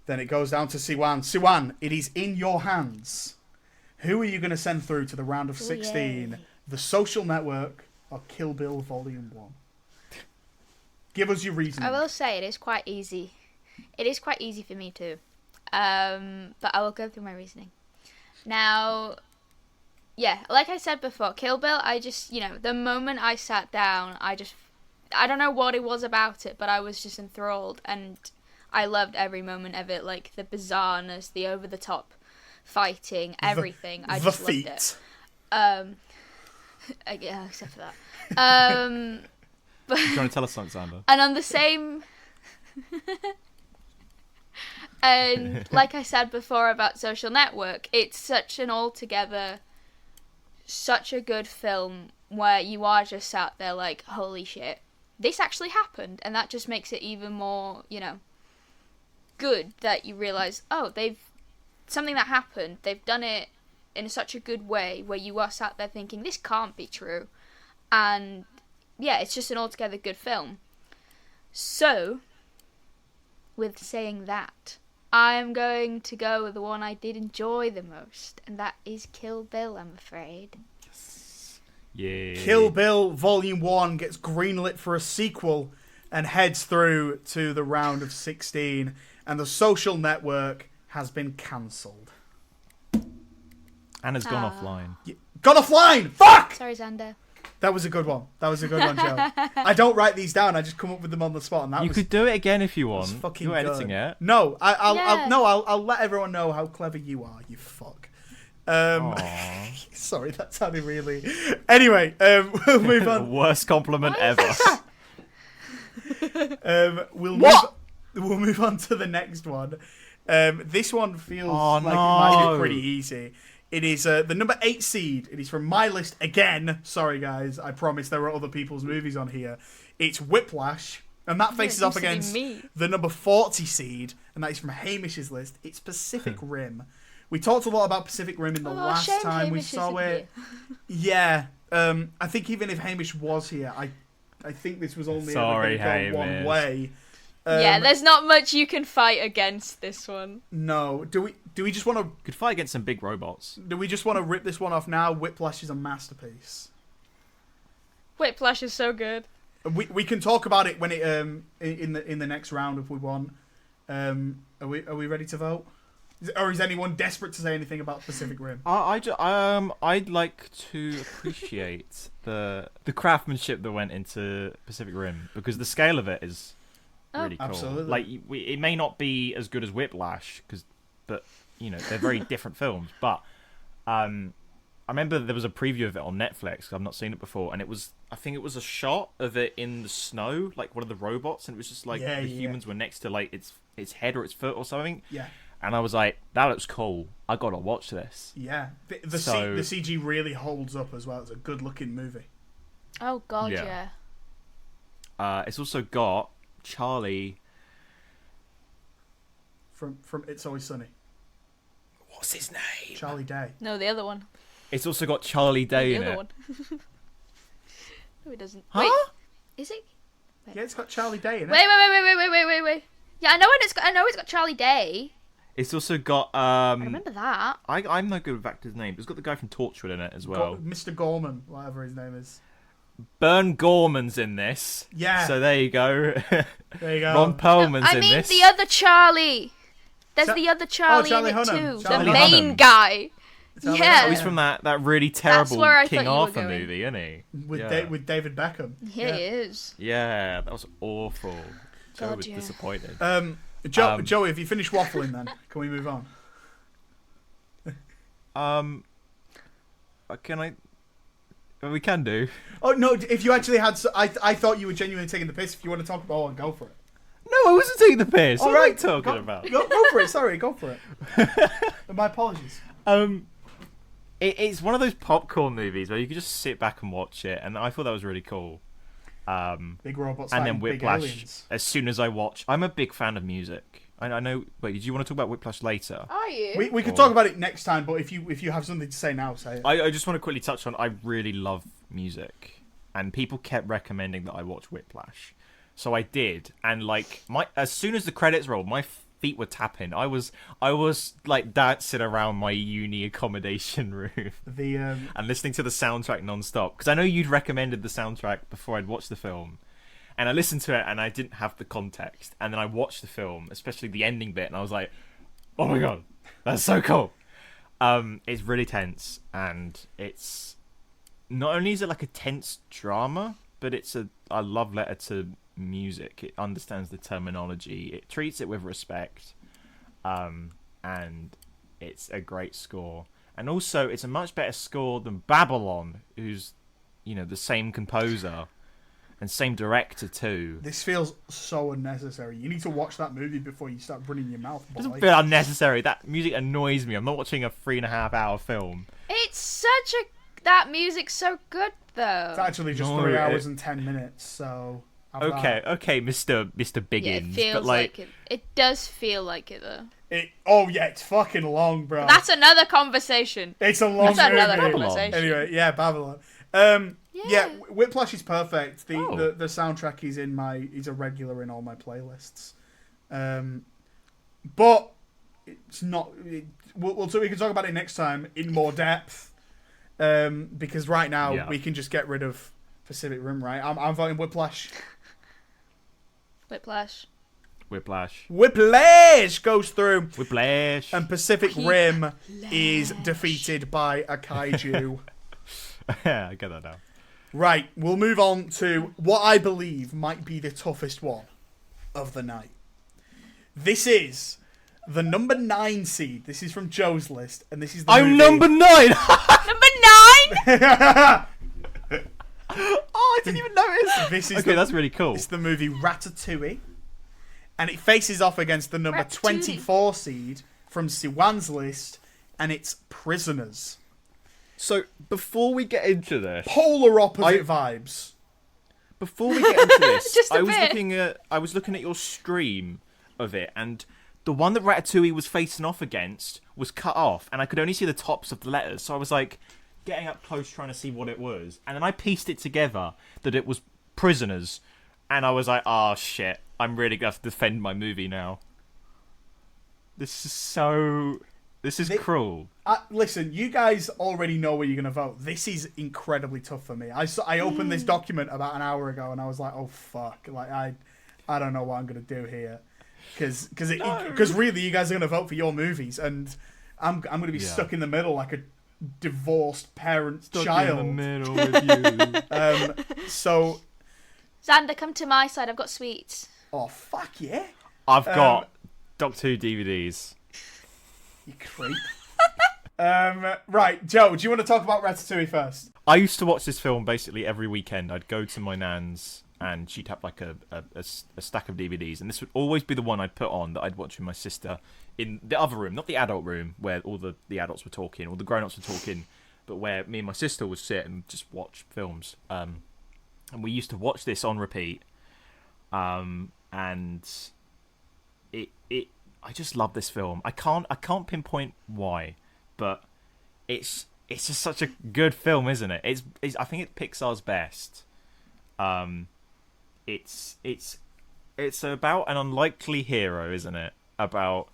Then it goes down to Siwan. Siwan, it is in your hands. Who are you going to send through to the round of 16? Yay. The Social Network or Kill Bill Volume 1? Give us your reasoning. I will say it is quite easy. It is quite easy for me too. But I will go through my reasoning. Now, yeah, like I said before, Kill Bill, I just, the moment I sat down, I don't know what it was about it, but I was just enthralled, and I loved every moment of it, like the bizarreness, the over-the-top fighting, everything. I just feet. Loved it. Yeah, except for that. But, You're trying to tell us something, Xander? And on the same... And like I said before about Social Network, it's such an altogether, such a good film where you are just sat there like, holy shit, this actually happened. And that just makes it even more, good that you realise, oh, something that happened, they've done it in such a good way where you are sat there thinking, this can't be true. And yeah, it's just an altogether good film. So, with saying that, I'm going to go with the one I did enjoy the most, and that is Kill Bill, I'm afraid. Yeah. Kill Bill Volume 1 gets greenlit for a sequel and heads through to the round of 16, and The Social Network has been cancelled. And has gone offline. Gone offline! Fuck! Sorry, Xander. That was a good one. Joe. I don't write these down. I just come up with them on the spot, and that You could do it again if you want. fucking You're editing good. it. No, Yeah. I'll let everyone know how clever you are. You fuck. Sorry, that sounded really. Anyway, we'll move on. Worst compliment ever. We'll move on to the next one. This one feels like it might be pretty easy. It is the number 8 seed. It is from my list again. Sorry, guys. I promise there are other people's movies on here. It's Whiplash, and that faces off against the number 40 seed, and that is from Hamish's list. It's Pacific Rim. We talked a lot about Pacific Rim in the last time we saw it. Yeah. I think even if Hamish was here, I think this was only ever going to go one way. Yeah, there's not much you can fight against this one. No. Do we just want to... Could fight against some big robots. Do we just want to rip this one off now? Whiplash is a masterpiece. Whiplash is so good. We can talk about it when it in the next round if we want. Are we ready to vote? Or is anyone desperate to say anything about Pacific Rim? I'd like to appreciate the craftsmanship that went into Pacific Rim, because the scale of it is really cool. Absolutely. Like, it may not be as good as Whiplash, but they're very different films. But I remember there was a preview of it on Netflix. I've not seen it before, and I think it was a shot of it in the snow, like one of the robots, and it was just like humans were next to like its head or its foot or something. Yeah. And I was like, that looks cool. I gotta watch this. Yeah. The CG really holds up as well. It's a good looking movie. Oh god, yeah. It's also got Charlie from It's Always Sunny. What's his name? Charlie Day. No, the other one. It's also got Charlie Day in The other it. one. No, it doesn't. Huh? Wait, is it? Yeah, it's got Charlie Day in it. Wait. Yeah, I know it's got Charlie Day. It's also got I remember that. I'm no good with actors' names. It's got the guy from Torchwood in it as well. Mr. Gorman, whatever his name is. Bern Gorman's in this. Yeah. So there you go. There you go. Ron Perlman's I in mean this. the other Charlie. There's Cha- the other Charlie, Charlie in it Hunnam. too. Charlie the main Hunnam. guy. Charlie Yeah. Oh, he's from that really That's terrible where I King thought you were Arthur going. movie, isn't he? With David Beckham. Yeah, he is. Yeah, that was awful. Joe God, was yeah. disappointed. Joey, if you finish waffling, then can we move on? Can I? We can do. Oh no! If you actually had, I thought you were genuinely taking the piss. If you want to talk about it, go for it. No, I wasn't taking the piss. All What are you right, talking about? Go for it. Sorry, go for it. My apologies. It's one of those popcorn movies where you can just sit back and watch it, and I thought that was really cool. Big robots And fighting then big Whiplash. aliens. As soon as I watch, I'm a big fan of music. I know. Wait, did you want to talk about Whiplash later? Are you? We could talk about it next time, but if you have something to say now, say it. I just want to quickly touch on. I really love music, and people kept recommending that I watch Whiplash, so I did. And like as soon as the credits rolled, my feet were tapping. I was like dancing around my uni accommodation room The and listening to the soundtrack non-stop, because I know you'd recommended the soundtrack before I'd watched the film. And I listened to it, and I didn't have the context. And then I watched the film, especially the ending bit, and I was like, "Oh my god, that's so cool!" It's really tense, and it's not only is it like a tense drama, but it's a love letter to music. It understands the terminology. It treats it with respect, and it's a great score. And also, it's a much better score than Babylon, who's the same composer. And same director too. this feels so unnecessary. You need to watch that movie before you start running your mouth. It Boy. doesn't feel unnecessary. That music annoys me. I'm not watching a 3.5 hour film. It's such a... That music's so good, though. It's actually just No, 3 hours and 10 minutes. So have Okay, Mr. Biggins. Yeah, it feels but like it. It does feel like it, though. Oh yeah, it's fucking long, bro. That's another conversation. It's a long That's another movie. conversation. Anyway, yeah, Babylon. Yeah, Whiplash is perfect. The soundtrack is he's a regular in all my playlists. But it's not. We can talk about it next time in more depth. Because right now we can just get rid of Pacific Rim. Right, I'm voting Whiplash. Whiplash goes through. Whiplash. And Pacific Rim is defeated by a kaiju. Yeah, I get that now. Right, we'll move on to what I believe might be the toughest one of the night. This is the number 9 seed. This is from Joe's list, and this is the I'm movie... number 9! Number 9? Oh, I didn't even notice. This is that's really cool. It's the movie Ratatouille, and it faces off against the number Ratatouille. 24 seed from Siwan's list, and it's Prisoners. So, before we get into this... Polar opposite vibes. Before we get into this, Just a I bit. was looking at your stream of it, and the one that Ratatouille was facing off against was cut off, and I could only see the tops of the letters. So I was like, getting up close, trying to see what it was, and then I pieced it together that it was Prisoners, and I was like, oh shit, I'm really gonna have to defend my movie now. This is cruel. Listen, you guys already know where you're going to vote. This is incredibly tough for me. I opened this document about an hour ago, and I was like, oh, fuck. Like, I don't know what I'm going to do here. Because really, you guys are going to vote for your movies, and I'm going to be stuck in the middle like a divorced parent child. In the middle with you. So... Xander, come to my side. I've got sweets. Oh, fuck yeah. I've got Doctor Who DVDs. You creep. Right, Joe, do you want to talk about Ratatouille first? I used to watch this film basically every weekend. I'd go to my nan's and she'd have like a stack of DVDs, and this would always be the one I'd put on that I'd watch with my sister in the other room, not the adult room where all the adults were talking, all the grown-ups were talking, but where me and my sister would sit and just watch films. And we used to watch this on repeat. And I just love this film. I can't pinpoint why, but it's just such a good film, isn't it? It's I think it's Pixar's best. It's about an unlikely hero, isn't it? About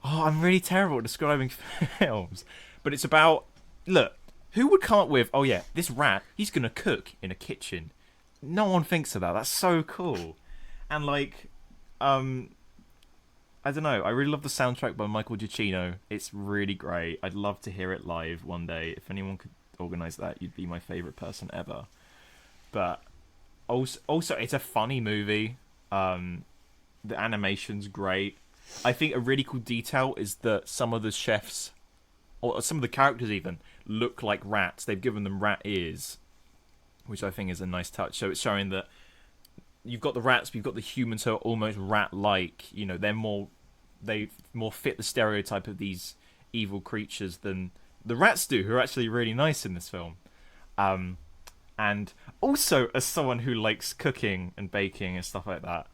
Oh, I'm really terrible at describing films. But it's about... Look, who would come up with, oh yeah, this rat, he's going to cook in a kitchen. No one thinks of that. That's so cool. And like, I don't know. I really love the soundtrack by Michael Giacchino. It's really great. I'd love to hear it live one day. If anyone could organise that, you'd be my favourite person ever. But also, it's a funny movie. The animation's great. I think a really cool detail is that some of the chefs, or some of the characters even, look like rats. They've given them rat ears, which I think is a nice touch. So it's showing that you've got the rats, but you've got the humans who are almost rat-like. You know, they more fit the stereotype of these evil creatures than the rats do, who are actually really nice in this film. And also, as someone who likes cooking and baking and stuff like that,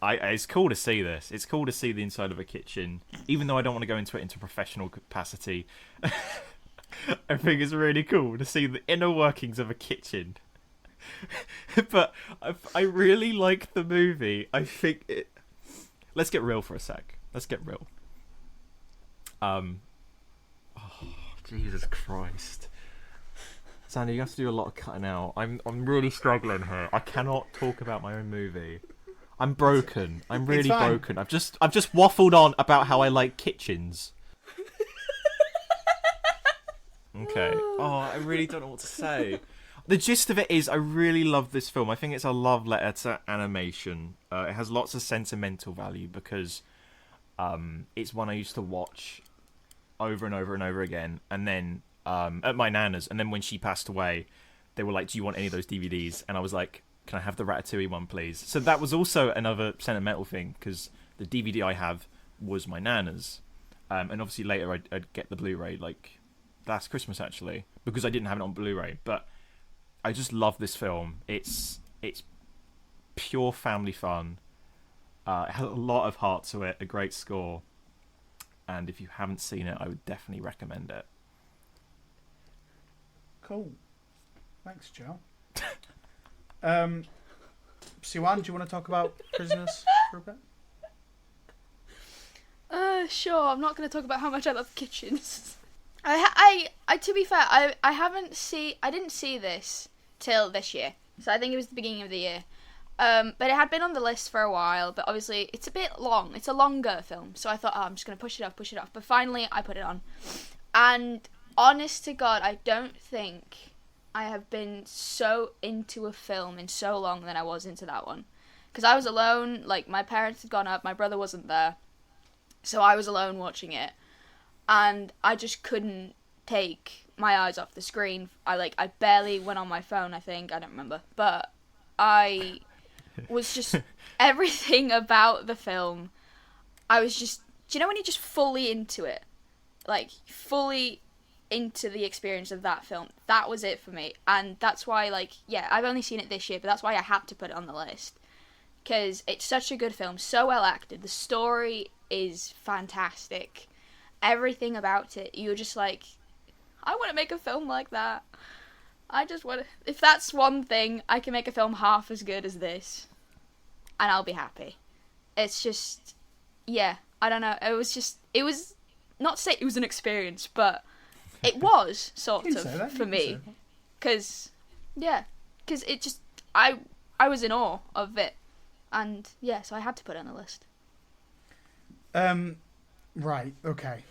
it's cool to see this. It's cool to see the inside of a kitchen, even though I don't want to go into it into professional capacity. I think it's really cool to see the inner workings of a kitchen. But I really like the movie. I think it... Let's get real for a sec. Let's get real. Oh, Jesus Christ. Sandy, you have to do a lot of cutting out. I'm really struggling here. I cannot talk about my own movie. I'm broken. I'm really broken. I've just waffled on about how I like kitchens. Okay. Oh, I really don't know what to say. The gist of it is, I really love this film. I think it's a love letter to animation. It has lots of sentimental value because it's one I used to watch over and over and over again. And then at my nana's, and then when she passed away, they were like, "Do you want any of those DVDs?" And I was like, "Can I have the Ratatouille one, please?" So that was also another sentimental thing because the DVD I have was my nana's, and obviously later I'd get the Blu-ray like last Christmas actually because I didn't have it on Blu-ray, but I just love this film. It's pure family fun. It has a lot of heart to it, a great score, and if you haven't seen it, I would definitely recommend it. Cool. Thanks, Joe. Siwan, do you want to talk about Prisoners for a bit? Sure. I'm not going to talk about how much I love kitchens. I to be fair, I didn't see this till this year, so I think it was the beginning of the year. But it had been on the list for a while, but obviously it's a bit long. It's a longer film, so I thought, I'm just going to push it off. But finally, I put it on. And honest to God, I don't think I have been so into a film in so long than I was into that one. Because I was alone, like, my parents had gone up, my brother wasn't there, so I was alone watching it. And I just couldn't take my eyes off the screen. I barely went on my phone, I think. I don't remember. But I was just... everything about the film, I was just... Do you know when you're just fully into it? Like, fully into the experience of that film. That was it for me. And that's why, I've only seen it this year, but that's why I had to put it on the list. Because it's such a good film. So well acted. The story is fantastic. Everything about it, you're just like, I want to make a film like that. I just want to... If that's one thing, I can make a film half as good as this. And I'll be happy. It's just... Yeah, I don't know. It was... Not to say it was an experience, but it was, sort of, for me. Because it just... I was in awe of it. And, yeah, so I had to put it on the list. Right, okay.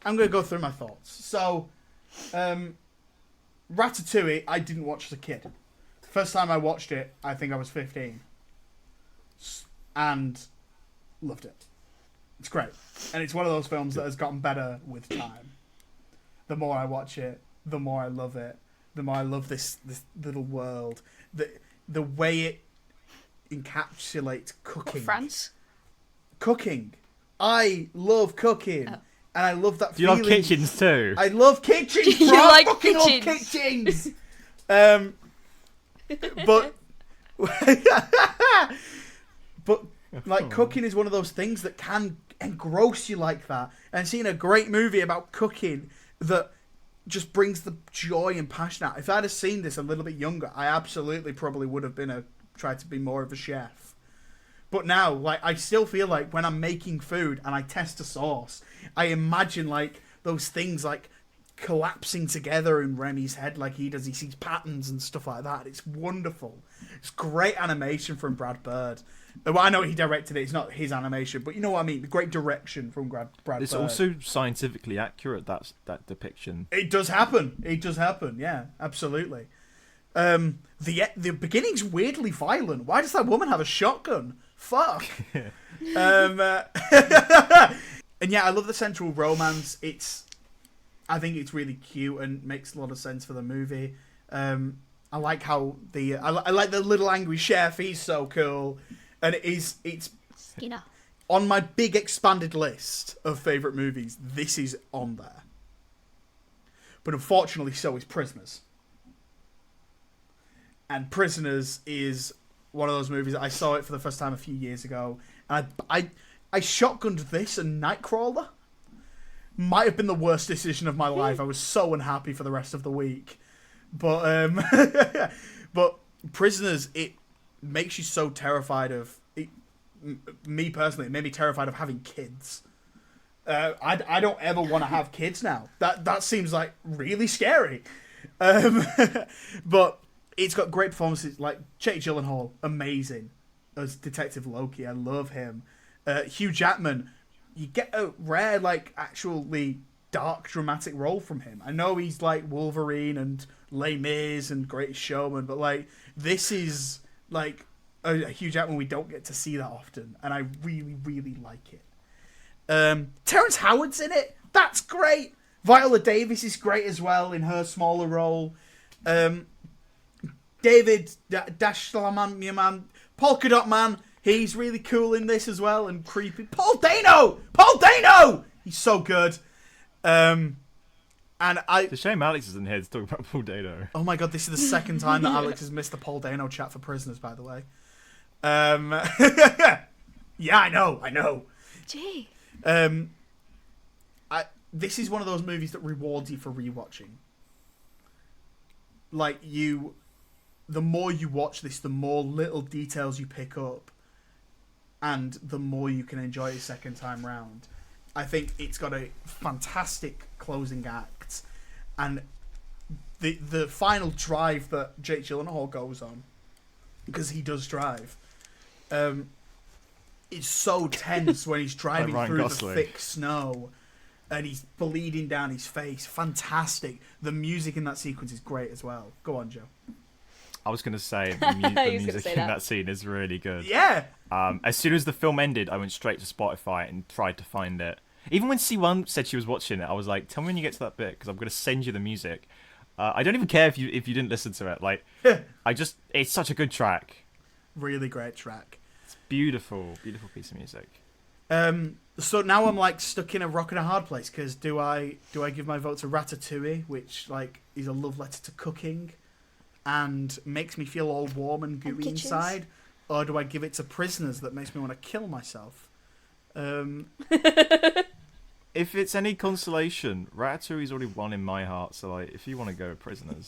I'm going to go through my thoughts. So, Ratatouille, I didn't watch as a kid. The first time I watched it, I think I was 15. And loved it. It's great. And it's one of those films that has gotten better with time. The more I watch it, the more I love it. The more I love this little world. The way it encapsulates cooking. What, France? Cooking. I love cooking. Oh. And I love that feeling. Do you love kitchens too? I love kitchens. You like fucking kitchens? Love kitchens. But like cooking is one of those things that can engross you like that. And seeing a great movie about cooking that just brings the joy and passion out. If I'd have seen this a little bit younger, I absolutely probably would have tried to be more of a chef. But now, like, I still feel like when I'm making food and I test a sauce, I imagine, like, those things, like, collapsing together in Remy's head like he does. He sees patterns and stuff like that. It's wonderful. It's great animation from Brad Bird. Well, I know he directed it. It's not his animation, but you know what I mean? The great direction from Brad Bird. It's also scientifically accurate, that depiction. It does happen. It does happen. Yeah, absolutely. The beginning's weirdly violent. Why does that woman have a shotgun? Fuck. And yeah, I love the central romance. I think it's really cute and makes a lot of sense for the movie. I like how I like the little angry chef. He's so cool, and it's Skinner. On my big expanded list of favorite movies. This is on there, but unfortunately, so is Prisoners. And Prisoners is one of those movies that I saw it for the first time a few years ago, and I shotgunned this and Nightcrawler. Might have been the worst decision of my life. I was so unhappy for the rest of the week, but but Prisoners, it makes you so terrified of it. Me personally, it made me terrified of having kids. I don't ever want to have kids now. That seems like really scary. But it's got great performances, like Jake Gyllenhaal, amazing as Detective Loki. I love him. Hugh Jackman, you get a rare, like, actually dark, dramatic role from him. I know he's like Wolverine and Les Mis and Greatest Showman, but like this is like a Hugh Jackman we don't get to see that often, and I really, really like it. Terrence Howard's in it. That's great. Viola Davis is great as well in her smaller role. David Dashlaman, Polka Dot Man, he's really cool in this as well and creepy. Paul Dano! He's so good. And It's a shame Alex isn't here to talk about Paul Dano. Oh my god, this is the second time that Alex has missed the Paul Dano chat for Prisoners, by the way. Yeah, I know. Gee. This is one of those movies that rewards you for rewatching. Like, the more you watch this, the more little details you pick up, and the more you can enjoy it second time round. I think it's got a fantastic closing act, and the final drive that Jake Gyllenhaal goes on, because he does drive, it's so tense when he's driving Ryan through Gosling. the thick snow, and he's bleeding down his face. Fantastic. The music in that sequence is great as well. Go on, Joe. I was going to say the music in that scene is really good. Yeah. As soon as the film ended, I went straight to Spotify and tried to find it. Even when Siwan said she was watching it, I was like, "Tell me when you get to that bit, because I'm going to send you the music." I don't even care if you didn't listen to it. Like, it's such a good track. Really great track. It's beautiful piece of music. So now I'm like stuck in a rock and a hard place, because do I give my vote to Ratatouille, which like is a love letter to cooking, and makes me feel all warm and gooey inside, or do I give it to Prisoners that makes me want to kill myself? If it's any consolation, Ratatouille's already won in my heart. So like, if you want to go with Prisoners,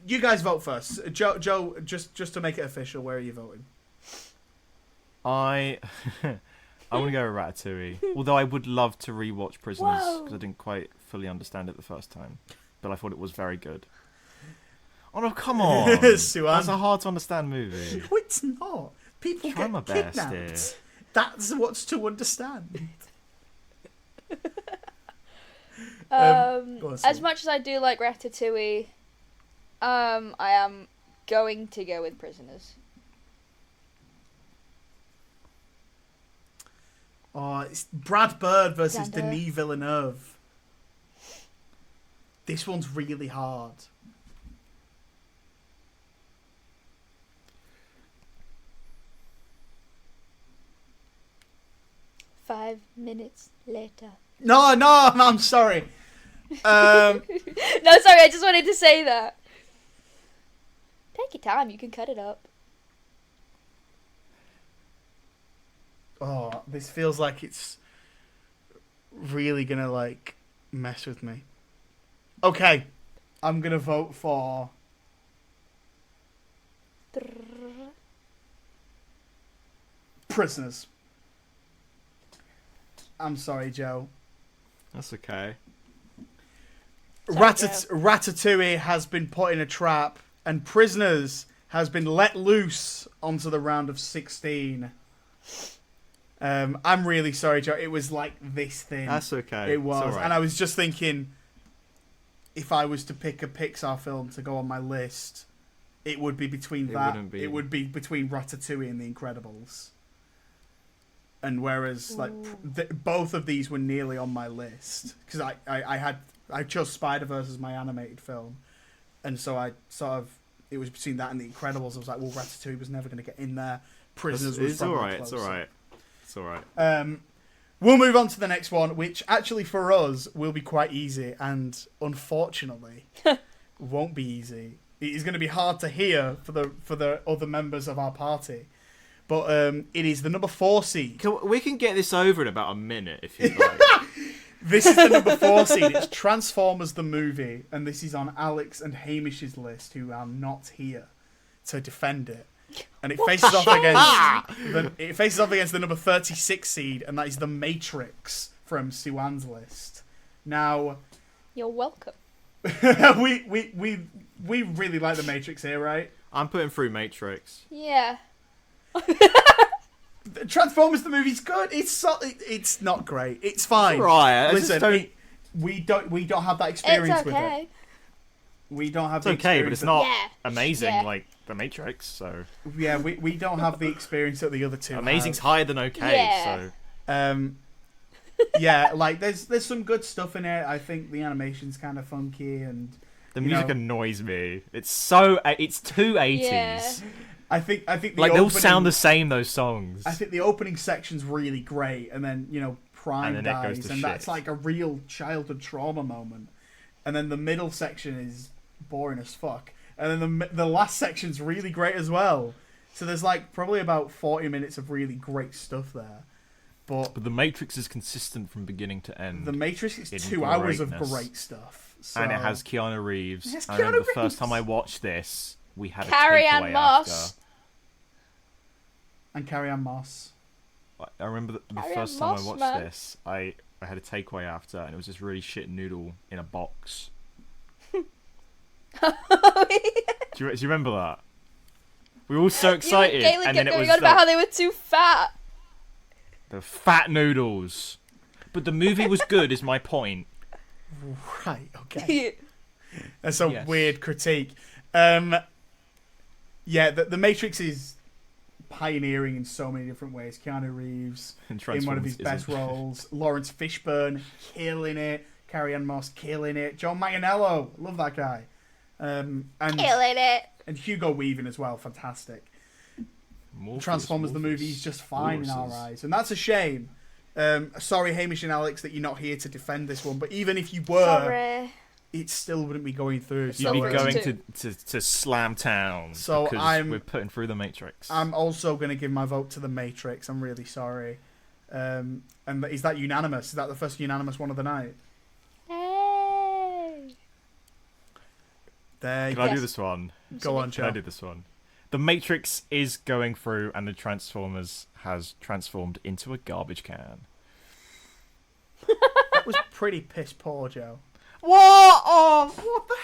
you guys vote first. Joe, just to make it official, where are you voting? I want to go with Ratatouille. Although I would love to rewatch Prisoners because I didn't quite fully understand it the first time, but I thought it was very good. Oh no, come on! Siwan. That's a hard to understand movie. No, it's not. People Try my get best kidnapped. here. That's what's to understand. Go on, As Siwan. much as I do like Ratatouille, I am going to go with Prisoners. Oh, it's Brad Bird versus Xander. Denis Villeneuve. This one's really hard. Five minutes later. No, I'm sorry. No, sorry, I just wanted to say that. Take your time, you can cut it up. Oh, this feels like it's really gonna like mess with me. Okay, I'm gonna vote for Prisoners. I'm sorry, Joe. That's okay. Ratatouille has been put in a trap, and Prisoners has been let loose onto the round of 16. I'm really sorry, Joe. It was like this thin. That's okay. It was. It's all right. And I was just thinking, if I was to pick a Pixar film to go on my list, it would be between It would be between Ratatouille and The Incredibles. And whereas both of these were nearly on my list, because I chose Spider-Verse as my animated film, and so I sort of, it was between that and The Incredibles. I was like, well, Ratatouille was never going to get in there. Prisoners was probably closer. It's all right. We'll move on to the next one, which actually for us will be quite easy, and unfortunately won't be easy. It is going to be hard to hear for the other members of our party. But it is the number 4 seed. We can get this over in about a minute if you like. This is the number 4 seed. It's Transformers the movie, and this is on Alex and Hamish's list, who are not here to defend it. And it faces off against the number 36 seed, and that is The Matrix from Siwan's list. Now, you're welcome. we really like The Matrix here, right? I'm putting through Matrix. Yeah. Transformers the movie's good. It's not great. It's fine. Right. Listen, we don't have that experience It's okay. with it. We don't have. It's okay, but it's not amazing Yeah. like The Matrix. So yeah, we don't have the experience that the other two. amazing's have. higher than okay. Yeah. So yeah, like there's some good stuff in it. I think the animation's kind of funky, and the music annoys me. It's too 80s. Yeah. I think Like they all sound the same. Those songs. I think the opening section's really great, and then Prime And then it goes dies, to and shit. that's like a real childhood trauma moment. And then the middle section is boring as fuck, and then the last section's really great as well. So there's like probably about 40 minutes of really great stuff there. But The Matrix is consistent from beginning to end. The Matrix is in 2 hours of greatness. great stuff. So... And it has Keanu Reeves. It has I remember Keanu the first Reeves. time I watched this, we had Carrie a Ann takeaway Moss. And Carrie Ann Moss. after. I remember the Carrie first Ann time I Moss, watched man. this, I had a takeaway after, and it was this really shit noodle in a box. Do you remember that? We were all so excited, Galen and kept then it going was on about how they were too fat. the fat noodles. But the movie was good, is my point. Right, okay. That's a Yes. weird critique. Yeah, the Matrix is pioneering in so many different ways. Keanu Reeves And in one of his Transformers best isn't. roles. Lawrence Fishburne killing it. Carrie Ann Moss killing it. John Manganiello, love that guy. And Killing it. and Hugo Weaving as well, fantastic. Transformers the movie is just fine in our eyes, and that's a shame. Sorry, Hamish and Alex, that you're not here to defend this one, but even if you were, Sorry. it still wouldn't be going through. You'd be Sorry. going to Slam Town. So because we're putting through the Matrix. I'm also going to give my vote to The Matrix. I'm really sorry. And is that unanimous? Is that the first unanimous one of the night? Hey. There you Can I go. do this one? Go on, Can I Joe. do this one? The Matrix is going through, and the Transformers has transformed into a garbage can. That was pretty piss poor, Joe. What? Oh, what the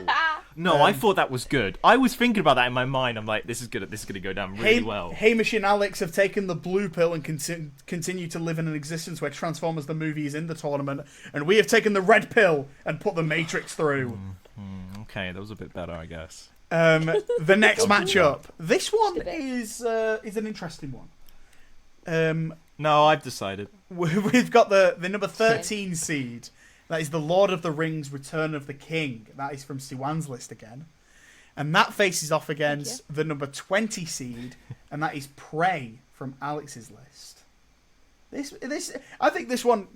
hell? No, I thought that was good. I was thinking about that in my mind. I'm like, this is good. This is going to go down really well. Hamish and Alex have taken the blue pill and continue to live in an existence where Transformers the movie is in the tournament, and we have taken the red pill and put the Matrix through. Okay, that was a bit better, I guess. The next matchup. This one is an interesting one. No, I've decided. We've got the number 13 seed. That is The Lord of the Rings: Return of the King. That is from Siwan's list again. And that faces off against the number 20 seed, and that is Prey from Alex's list. This I think this one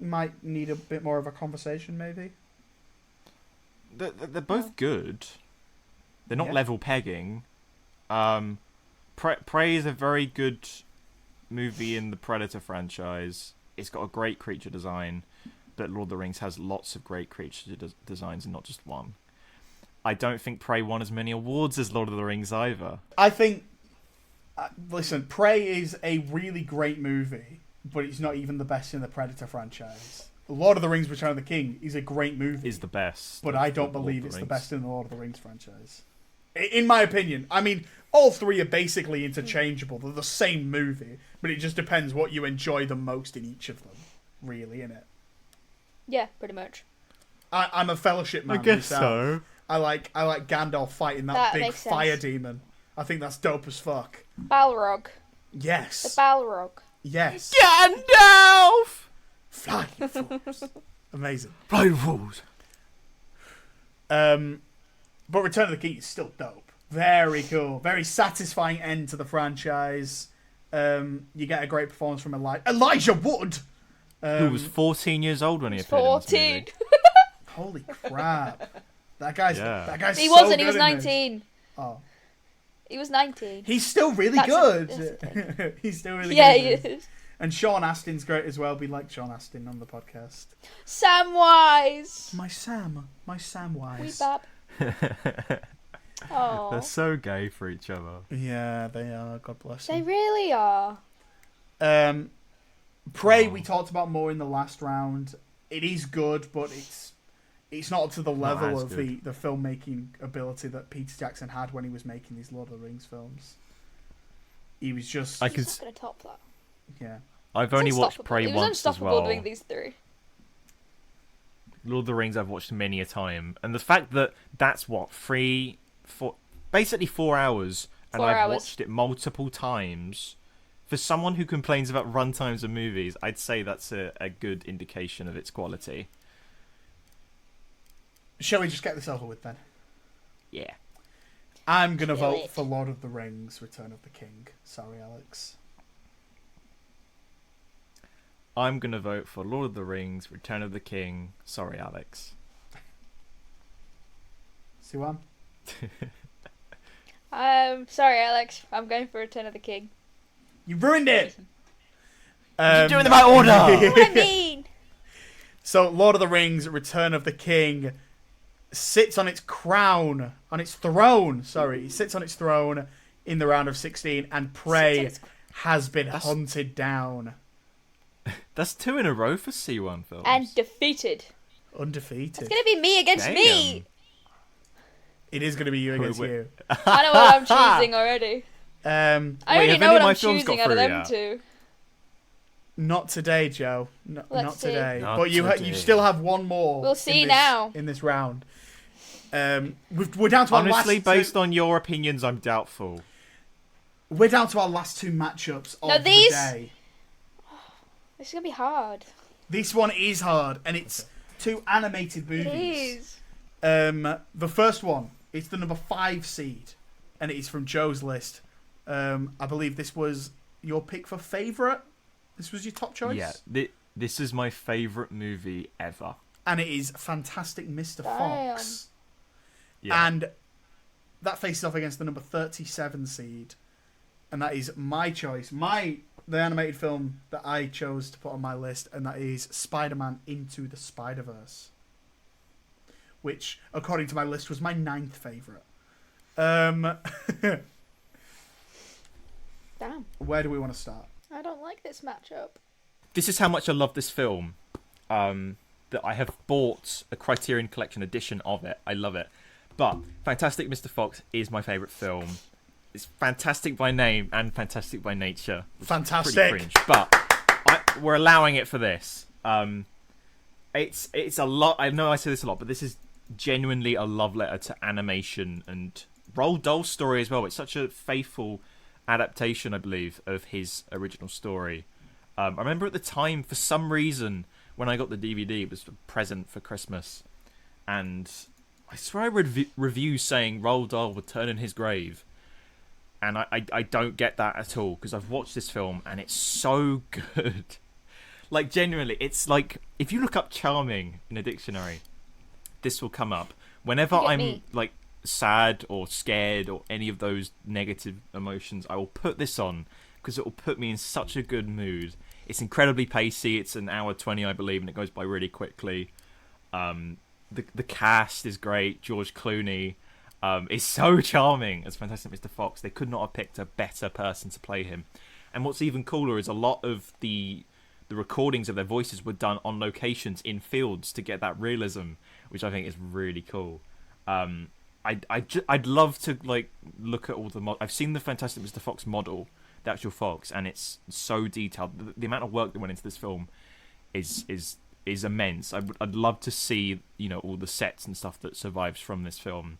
might need a bit more of a conversation, maybe. They're both good. They're not Yeah. level pegging. Prey is a very good movie in the Predator franchise. It's got a great creature design, but Lord of the Rings has lots of great creature designs and not just one. I don't think Prey won as many awards as Lord of the Rings either. I think Listen, Prey is a really great movie, but it's not even the best in the Predator franchise. Lord of the Rings: Return of the King is a great movie. Is the best. But I don't believe it's the best in the Lord of the Rings franchise. In my opinion. I mean, all three are basically interchangeable. They're the same movie, but it just depends what you enjoy the most in each of them, really, innit? Yeah, pretty much. I'm a Fellowship man. I guess myself. so. I like Gandalf fighting that big makes sense. fire demon. I think that's dope as fuck. Balrog. The Yes. Balrog. Yes. Gandalf! Flying fools. Amazing. Flying fools. But Return of the King is still dope. Very cool. Very satisfying end to the franchise. You get a great performance from Elijah Wood. Who was 14 years old when he appeared 14. in this movie. Holy crap. That guy's He so wasn't, he good was in 19. this. Oh. He was 19. He's still really That's good. He's still really Yeah, good. he in this. is. And Sean Astin's great as well. We like Sean Astin on the podcast. Samwise. My Samwise. Wee bab. Oh. They're so gay for each other. Yeah, they are. God bless They them. really are. Prey we talked about more in the last round. It is good, but it's not up to the level as of good. the filmmaking ability that Peter Jackson had when he was making these Lord of the Rings films. He was just I He's can. not going to top that. yeah. I've It's only watched unstoppable. Prey He was once as unstoppable well. doing these three. Lord of the Rings I've watched many a time, and the fact that that's what basically 4 hours, and 4 I've hours. watched it multiple times. For someone who complains about runtimes of movies, I'd say that's a good indication of its quality. Shall we just get this over with then? Yeah. I'm gonna Do vote it. for Lord of the Rings: Return of the King. Sorry, Alex. I'm gonna vote for Lord of the Rings: Return of the King. Sorry, Alex. Siwan? Sorry, Alex. I'm going for Return of the King. You ruined it. You're doing them out of order. What I mean? So, Lord of the Rings: Return of the King sits on its crown, on its throne. Sorry, it sits on its throne in the round of 16, and Prey has been hunted down. That's 2 in a row for C1 films. And defeated. Undefeated. It's going to be me against me. It is going to be you against Wait. you. I know what I'm choosing already. I Wait, already have know any what of my I'm films got choosing out of through them yet? two. Not today, Joe. Let's Not see. today. Not But you today. still have one more. We'll see in this, now. in this round. We're down to our Honestly, last based two, on your opinions, I'm doubtful. we're down to our last two matchups of Now these- the day. This is going to be hard. This one is hard, and it's two animated It movies. is. The first one, it's the number 5 seed, and it is from Joe's list. I believe this was your pick for favourite. This was your top choice. Yeah, this is my favourite movie ever. And it is Fantastic Mr. Damn. Fox. Yeah. And that faces off against the number 37 seed. And that is my choice. The animated film that I chose to put on my list, and that is Spider-Man Into the Spider-Verse. Which, according to my list, was my 9th favourite. Damn. Where do we want to start? I don't like this matchup. This is how much I love this film. That I have bought a Criterion Collection edition of it. I love it. But Fantastic Mr. Fox is my favourite film. It's fantastic by name and fantastic by nature. Fantastic. Pretty cringe, but we're allowing it for this. It's a lot. I know I say this a lot, but this is genuinely a love letter to animation and Roald Dahl's story as well. It's such a faithful adaptation, I believe, of his original story. I remember at the time, for some reason, when I got the DVD, it was a present for Christmas, and I swear I read reviews saying Roald Dahl would turn in his grave, and I don't get that at all, because I've watched this film and it's so good. Like, genuinely, it's like, if you look up charming in a dictionary, this will come up. Whenever You get I'm me. like sad or scared or any of those negative emotions, I will put this on because it will put me in such a good mood. It's incredibly pacey. It's an hour 20, I believe, and it goes by really quickly. The cast is great. George Clooney. is so charming as Fantastic Mr. Fox. They could not have picked a better person to play him. And what's even cooler is a lot of the recordings of their voices were done on locations in fields to get that realism, which I think is really cool. I'd love to like look at all the I've seen the Fantastic Mr. Fox model, the actual Fox, and it's so detailed. The amount of work that went into this film is immense. I'd love to see, you know, all the sets and stuff that survives from this film.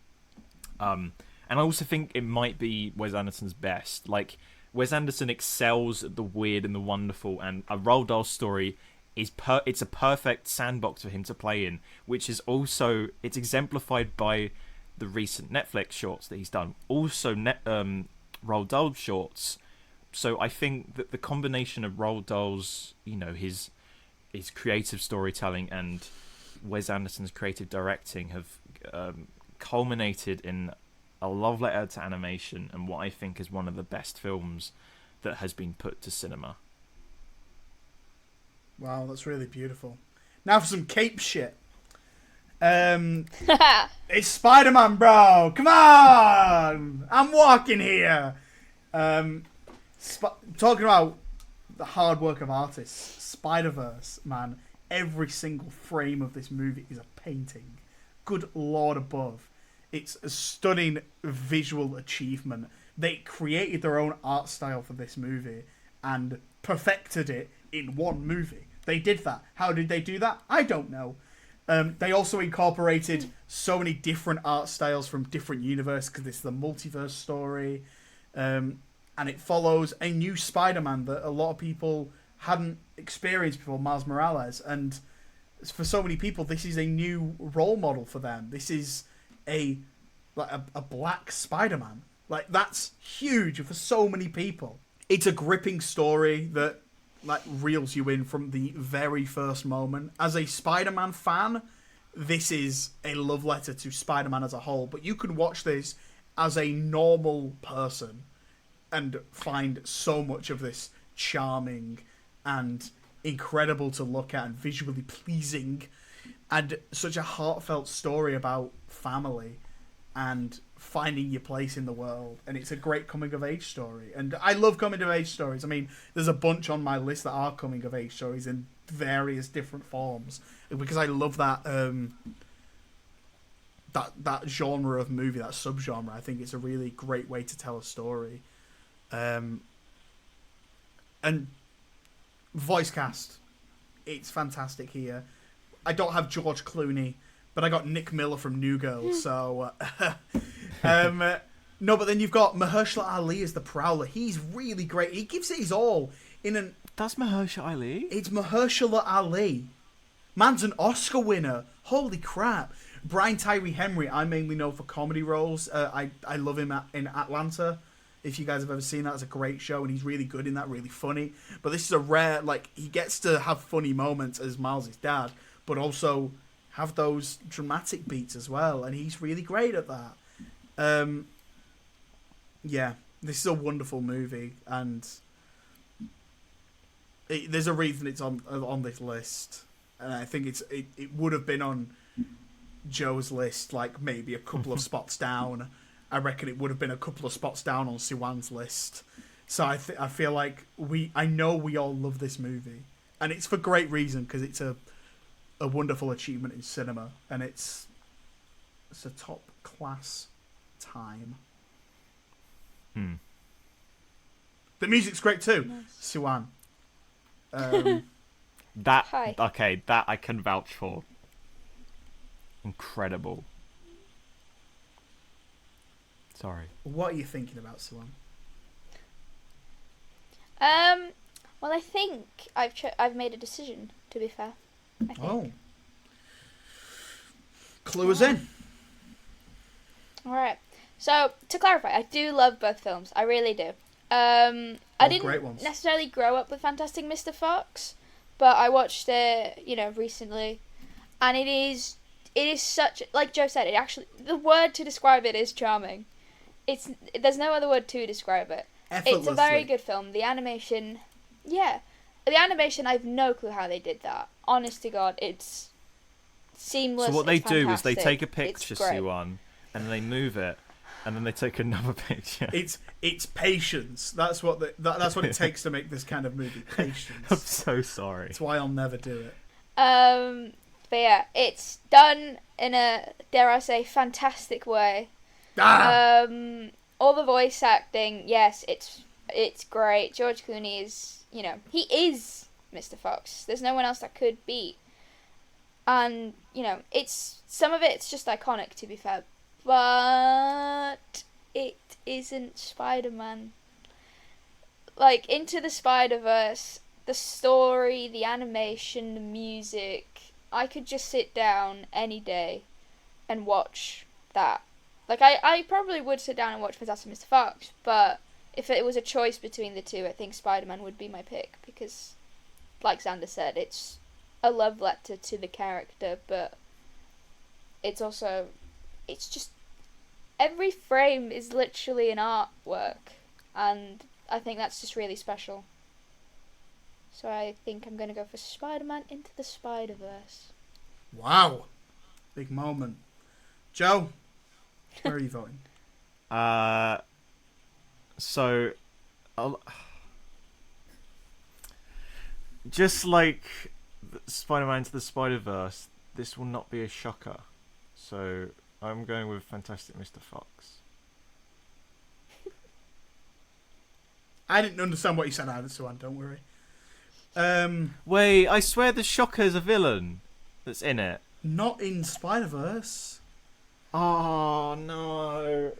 And I also think it might be Wes Anderson's best. Like, Wes Anderson excels at the weird and the wonderful, and a Roald Dahl story is it's a perfect sandbox for him to play in, which is also, it's exemplified by the recent Netflix shorts that he's done. Also, Roald Dahl shorts. So I think that the combination of Roald Dahl's, you know, his creative storytelling and Wes Anderson's creative directing have culminated in a love letter to animation and what I think is one of the best films that has been put to cinema. Wow, that's really beautiful. Now for some cape shit. It's Spider-Man, bro. Come on, I'm walking here. Talking about the hard work of artists, Spider-Verse, man. Every single frame of this movie is a painting. Good Lord above. It's a stunning visual achievement. They created their own art style for this movie and perfected it in one movie. They did that. How did they do that? I don't know. They also incorporated so many different art styles from different universes because it's the multiverse story. And it follows a new Spider-Man that a lot of people hadn't experienced before, Miles Morales. And for so many people, this is a new role model for them. This is a black Spider-Man. Like, that's huge for so many people. It's a gripping story that like reels you in from the very first moment. As a Spider-Man fan, this is a love letter to Spider-Man as a whole. But you can watch this as a normal person and find so much of this charming and incredible to look at and visually pleasing, and such a heartfelt story about family and finding your place in the world. And it's a great coming of age story, and I love coming of age stories. I mean, there's a bunch on my list that are coming of age stories in various different forms, because I love that that genre of movie, that subgenre. I think it's a really great way to tell a story. And voice cast, it's fantastic here. I don't have George Clooney, but I got Nick Miller from New Girl, so no, but then you've got Mahershala Ali as the Prowler. He's really great. He gives it his all in an... That's Mahershala Ali? It's Mahershala Ali. Man's an Oscar winner. Holy crap. Brian Tyree Henry, I mainly know for comedy roles. I love him in Atlanta. If you guys have ever seen that, it's a great show, and he's really good in that, really funny. But this is a rare, like, he gets to have funny moments as Miles' dad, but also have those dramatic beats as well, and he's really great at that. Yeah, this is a wonderful movie, and there's a reason it's on this list, and I think it would have been on Joe's list, like maybe a couple of spots down. I reckon it would have been a couple of spots down on Siwan's list. So I feel like I know we all love this movie, and it's for great reason, because it's a wonderful achievement in cinema, and it's a top class time. The music's great too. Nice. Siwan. That Hi. Okay, that I can vouch for. Incredible. Sorry. What are you thinking about, Siwan? Well, I think I've made a decision, to be fair. I think. Oh. Clue us in. Alright. So, to clarify, I do love both films. I really do. I didn't necessarily grow up with Fantastic Mr. Fox, but I watched it, recently. And it is such, like Joe said, the word to describe it is charming. There's no other word to describe it. It's a very good film. The animation, I have no clue how they did that. Honest to God, it's seamless. So what they it's do is they fantastic. take a picture, Siwan, and then they move it, and then they take another picture. It's patience. That's what that's what it takes to make this kind of movie. Patience. I'm so sorry. That's why I'll never do it. But yeah, it's done in a, dare I say, fantastic way. All the voice acting, yes, it's great. George Clooney is, he is Mr. Fox. There's no one else that could be. And, it's, some of it's just iconic, to be fair. But it isn't Spider-Man. Like, Into the Spider-Verse, the story, the animation, the music, I could just sit down any day and watch that. Like, I probably would sit down and watch Fantastic Mr. Fox, but if it was a choice between the two, I think Spider-Man would be my pick, because, like Xander said, it's a love letter to the character, but it's also, it's just, every frame is literally an artwork, and I think that's just really special. So I think I'm going to go for Spider-Man Into the Spider-Verse. Wow. Big moment. Joe, where are you voting? So, just like Spider-Man Into the Spider-Verse, this will not be a shocker. So, I'm going with Fantastic Mr. Fox. I didn't understand what you said either, Siwan, don't worry. Wait, I swear the Shocker's a villain that's in it. Not in Spider-Verse. Oh, no.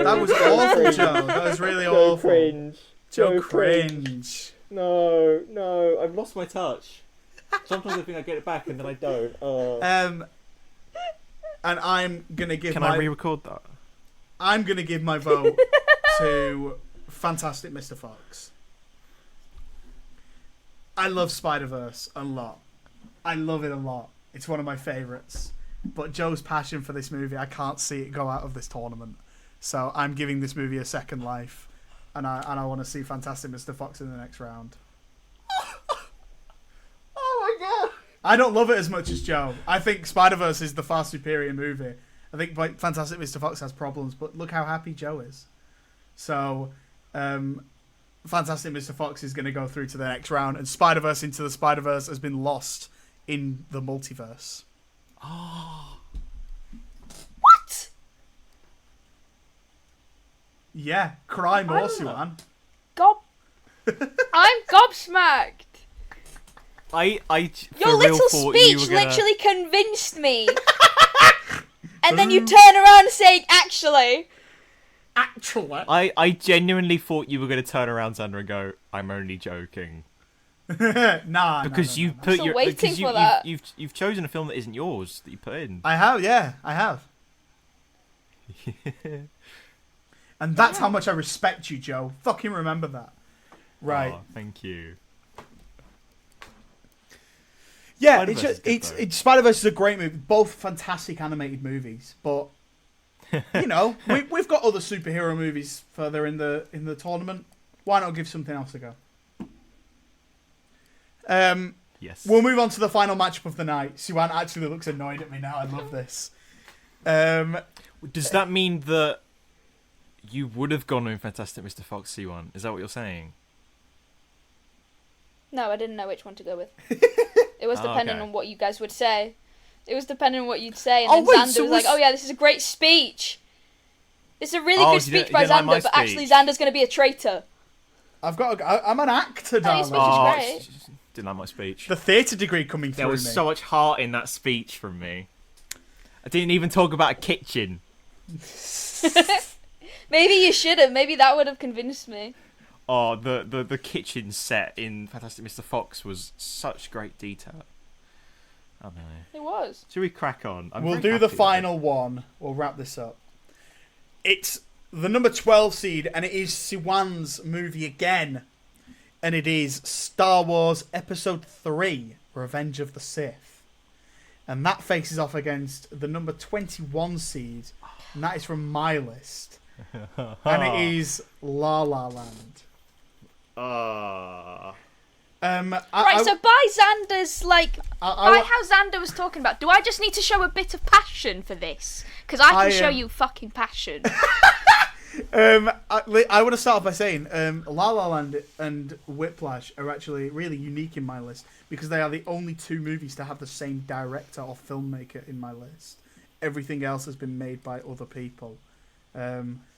That was awful, Joe. That was really awful. Cringe. Joe cringe. No, I've lost my touch. Sometimes I think I get it back and then I don't. And I'm gonna give Can I re-record that? I'm gonna give my vote to Fantastic Mr. Fox. I love Spider-Verse a lot. I love it a lot. It's one of my favourites. But Joe's passion for this movie, I can't see it go out of this tournament. So I'm giving this movie a second life. And I want to see Fantastic Mr. Fox in the next round. Oh my god! I don't love it as much as Joe. I think Spider-Verse is the far superior movie. I think Fantastic Mr. Fox has problems, but look how happy Joe is. So, Fantastic Mr. Fox is going to go through to the next round, and Spider-Verse Into the Spider-Verse has been lost in the multiverse. Oh. What? Yeah, cry more, Siwan. I'm gobsmacked. Your little speech literally convinced me. And then you turn around saying, actually. Actually? I genuinely thought you were going to turn around, Xander, and go, I'm only joking. Nah, because no. put I'm your waiting because for that. you've chosen a film that isn't yours that you put in. I have, yeah, I have. And that's how much I respect you, Joe. Fucking remember that. Right. Oh, thank you. Yeah, it's Spider-Verse is a great movie. Both fantastic animated movies, but we've got other superhero movies further in the tournament. Why not give something else a go? Yes. We'll move on to the final matchup of the night. Siwan actually looks annoyed at me now. I love this. Does that mean that you would have gone with Fantastic Mr. Fox, Siwan? Is that what you're saying? No, I didn't know which one to go with. It was depending on what you guys would say. It was depending on what you'd say, and then Xander was like, "Oh yeah, this is a great speech. This is a really good speech by Xander, but actually Xander's going to be a traitor." I'm an actor, darling. Your speech is great. Didn't like my speech. The theatre degree coming through. There was so much heart in that speech from me. I didn't even talk about a kitchen. Maybe you should have. Maybe that would have convinced me. Oh, the kitchen set in Fantastic Mr. Fox was such great detail. I don't know. It was. Should we crack on? We'll do the final one. We'll wrap this up. It's the number 12 seed, and it is Siwan's movie again. And it is Star Wars Episode 3, Revenge of the Sith. And that faces off against the number 21 seed, and that is from my list. And it is La La Land. So by Xander's, like, by how Xander was talking about, do I just need to show a bit of passion for this? Because I can show you fucking passion. I want to start off by saying La La Land and Whiplash are actually really unique in my list because they are the only two movies to have the same director or filmmaker in my list. Everything else has been made by other people.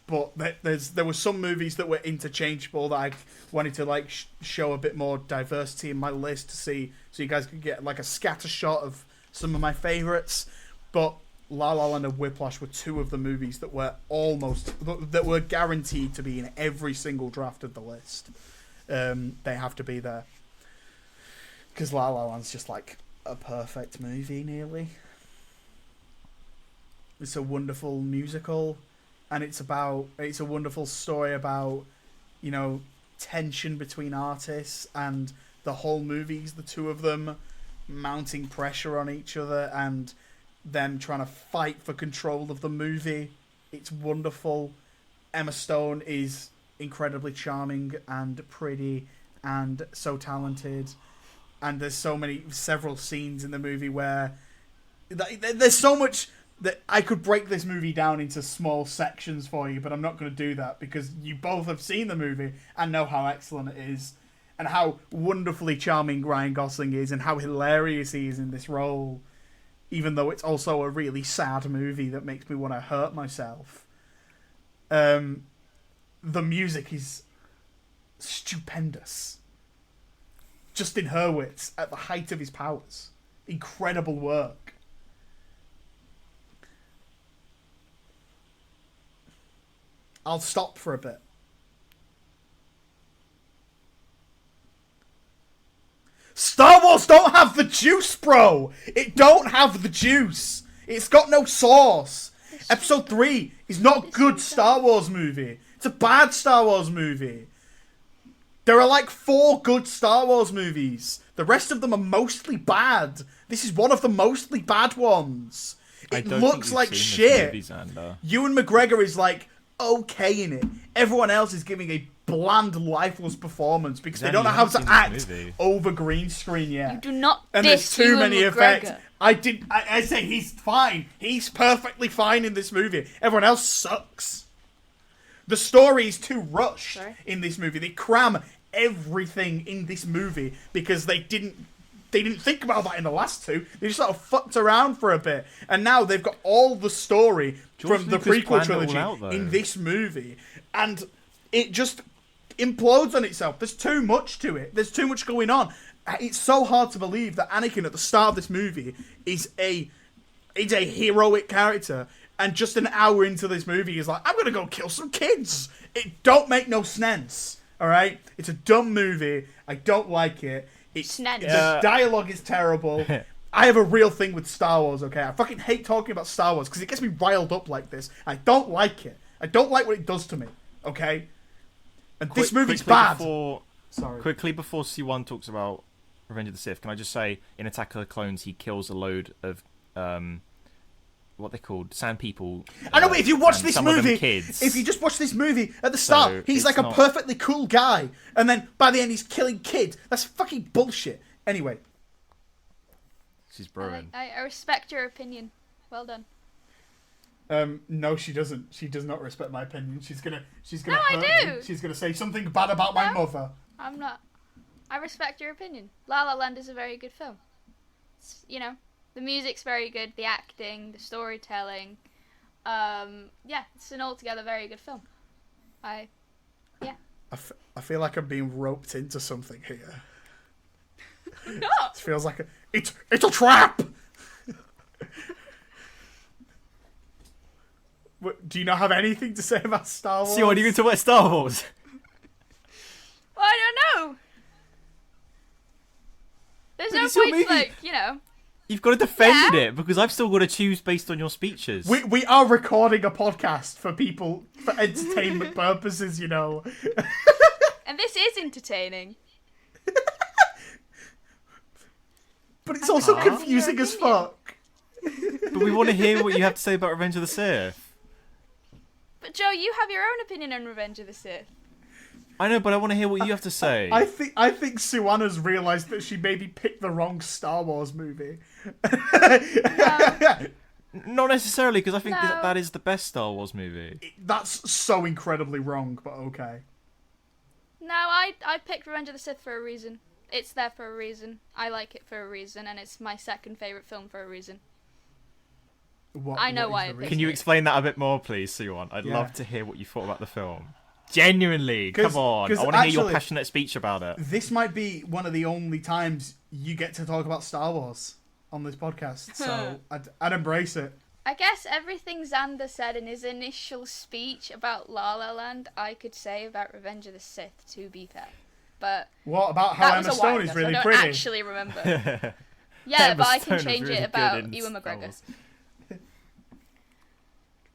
But there were some movies that were interchangeable that I wanted to like show a bit more diversity in my list to see, so you guys could get like a scatter shot of some of my favourites. But La La Land and Whiplash were two of the movies that were guaranteed to be in every single draft of the list. They have to be there because La La Land's just like a perfect movie, nearly. It's a wonderful musical. And it's a wonderful story about, you know, tension between artists, and the whole movie's the two of them mounting pressure on each other and them trying to fight for control of the movie. It's wonderful. Emma Stone is incredibly charming and pretty and so talented. And there's several scenes in the movie where there's so much that I could break this movie down into small sections for you, but I'm not going to do that because you both have seen the movie and know how excellent it is and how wonderfully charming Ryan Gosling is and how hilarious he is in this role, even though it's also a really sad movie that makes me want to hurt myself. The music is stupendous. Justin Hurwitz at the height of his powers. Incredible work. I'll stop for a bit. Star Wars don't have the juice, bro! It don't have the juice. It's got no sauce. Episode 3 is not a good Star Wars movie. It's a bad Star Wars movie. There are like 4 good Star Wars movies. The rest of them are mostly bad. This is one of the mostly bad ones. It looks like shit. Ewan McGregor is like okay in it. Everyone else is giving a bland, lifeless performance because they don't know how to act over green screen yet. You do not and diss there's too Ewan many McGregor. effects. I say he's fine. He's perfectly fine in this movie. Everyone else sucks. The story is too rushed in this movie. They cram everything in this movie because they didn't think about that in the last two. They just sort of fucked around for a bit. And now they've got all the story from the prequel trilogy in this movie. And it just implodes on itself. There's too much to it. There's too much going on. It's so hard to believe that Anakin at the start of this movie is a heroic character. And just an hour into this movie, he's like, I'm going to go kill some kids. It don't make no sense. All right? It's a dumb movie. I don't like it. The dialogue is terrible. I have a real thing with Star Wars, okay? I fucking hate talking about Star Wars because it gets me riled up like this. I don't like it. I don't like what it does to me, okay? And this movie's bad. Quickly before Siwan talks about Revenge of the Sith, can I just say, in Attack of the Clones, he kills a load of what they're called, sand people. I know, but if you watch this movie, if you just watch this movie at the start, he's like a perfectly cool guy, and then by the end he's killing kids. That's fucking bullshit. Anyway. She's brewing. I respect your opinion. Well done. No, she doesn't. She does not respect my opinion. She's gonna No, hurt I do. me. She's gonna say something bad about my mother. I'm not. I respect your opinion. La La Land is a very good film. It's, you know, the music's very good, the acting, the storytelling. Yeah, it's an altogether very good film. I feel like I'm being roped into something here. No. It feels like it's a trap. Do you not have anything to say about Star Wars? See, what are you going to talk about Star Wars? Well, I don't know. There's no point to, like, you know. You've got to defend it because I've still got to choose based on your speeches. We are recording a podcast for people for entertainment purposes, you know. And this is entertaining. But it's also confusing as fuck. But we want to hear what you have to say about Revenge of the Sith. But Joe, you have your own opinion on Revenge of the Sith. I know, but I want to hear what you have to say. I think Siwan has realised that she maybe picked the wrong Star Wars movie. Not necessarily, because I think No. that is the best Star Wars movie. That's so incredibly wrong, but okay. No, I picked Revenge of the Sith for a reason. It's there for a reason. I like it for a reason, and it's my second favourite film for a reason. I know why I picked Can you explain that a bit more, please, Siwan? I'd Yeah. love to hear what you thought about the film. Genuinely, come on. I want to hear your passionate speech about it. This might be one of the only times you get to talk about Star Wars on this podcast, so I'd embrace it. I guess everything Xander said in his initial speech about La La Land, I could say about Revenge of the Sith, to be fair. But What about how that was Emma a while Stone ago, is so really I don't pretty? actually remember. Yeah, Emma but I Stone can was change really it good about in Ewan Star McGregor. Wars.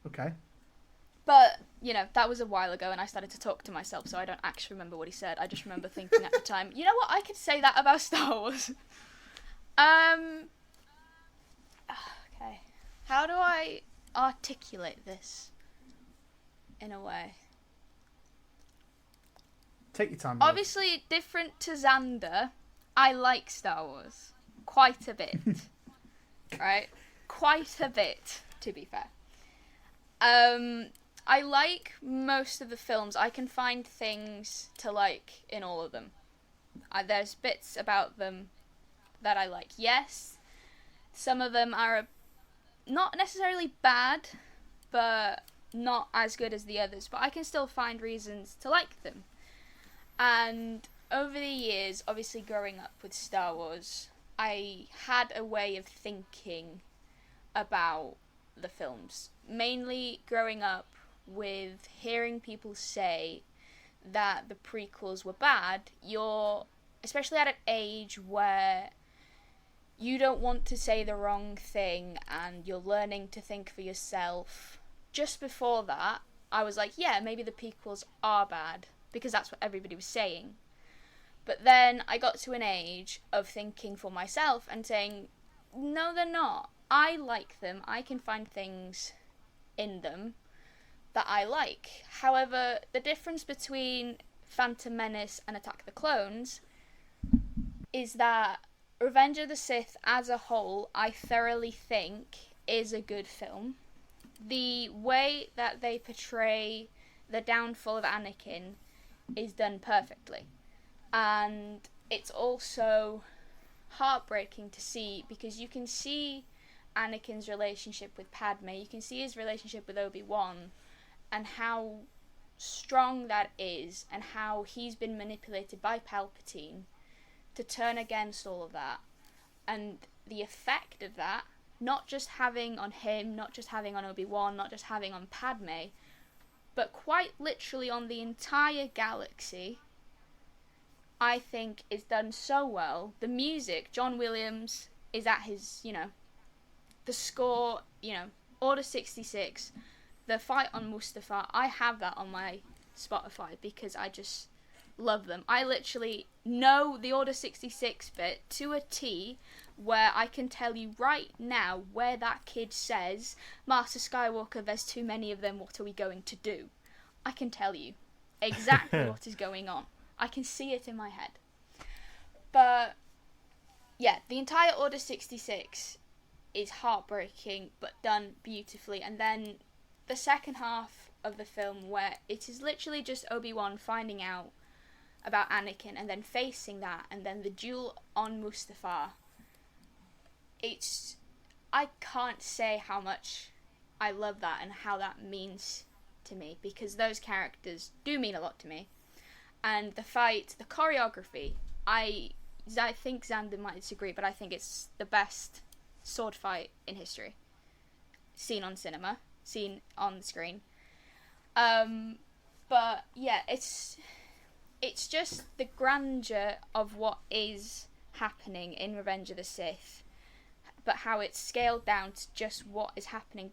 Okay. But, you know, that was a while ago and I started to talk to myself, so I don't actually remember what he said. I just remember thinking at the time, you know what, I could say that about Star Wars. Okay. How do I articulate this in a way? Take your time. love. Obviously, different to Xander, I like Star Wars. Quite a bit. Right? Quite a bit, to be fair. I like most of the films. I can find things to like in all of them. There's bits about them that I like. Yes, some of them are not necessarily bad, but not as good as the others. But I can still find reasons to like them. And over the years, obviously growing up with Star Wars, I had a way of thinking about the films. Mainly growing up with hearing people say that the prequels were bad. You're, especially at an age where you don't want to say the wrong thing and you're learning to think for yourself. Just before that, I was like, yeah, maybe the prequels are bad, because that's what everybody was saying. But then I got to an age of thinking for myself and saying, no, they're not. I like them. I can find things in them that I like. However, the difference between Phantom Menace and Attack of the Clones is that Revenge of the Sith as a whole, I thoroughly think, is a good film. The way that they portray the downfall of Anakin is done perfectly. And it's also heartbreaking to see, because you can see Anakin's relationship with Padme, you can see his relationship with Obi-Wan, and how strong that is, and how he's been manipulated by Palpatine to turn against all of that. And the effect of that, not just having on him, not just having on Obi-Wan, not just having on Padme, but quite literally on the entire galaxy, I think is done so well. The music, John Williams is at his, the score, Order 66, the fight on Mustafar, I have that on my Spotify because I just love them. I literally know the Order 66 bit to a T, where I can tell you right now where that kid says, Master Skywalker, there's too many of them, what are we going to do? I can tell you exactly what is going on. I can see it in my head. But, yeah, the entire Order 66 is heartbreaking, but done beautifully. And then the second half of the film, where it is literally just Obi-Wan finding out about Anakin, and then facing that, and then the duel on Mustafar. I can't say how much I love that and how that means to me, because those characters do mean a lot to me. And the fight, the choreography, I think Xander might disagree, but I think it's the best sword fight in history. Seen on cinema, seen on the screen. But yeah, it's just the grandeur of what is happening in Revenge of the Sith, but how it's scaled down to just what is happening